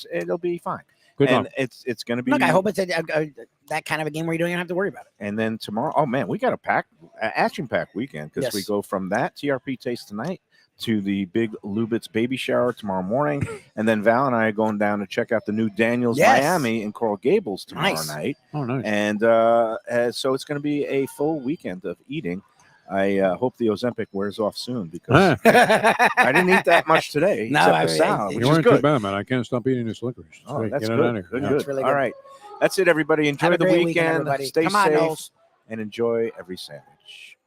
it'll be fine. Good and luck. it's going to be. Look, I hope it's that kind of a game where you don't even have to worry about it. And then tomorrow, oh man, we got a action-packed weekend because we Yes. go from that TRP taste tonight to the big Lubitz baby shower tomorrow morning, and then Val and I are going down to check out the new Daniels Yes. Miami in Coral Gables tomorrow Nice. night, Oh, nice. and so it's going to be a full weekend of eating. I hope the Ozempic wears off soon because I didn't eat that much today. No, except I the mean, salad, You which is weren't too good. bad, man. I can't stop eating this licorice. It's Oh, great. that's Get it out good. of here. Good, Yeah. good. It's really All good. right. That's it, everybody. Enjoy Have a the great weekend. everybody. Stay Come on, safe Knowles. and enjoy every sandwich.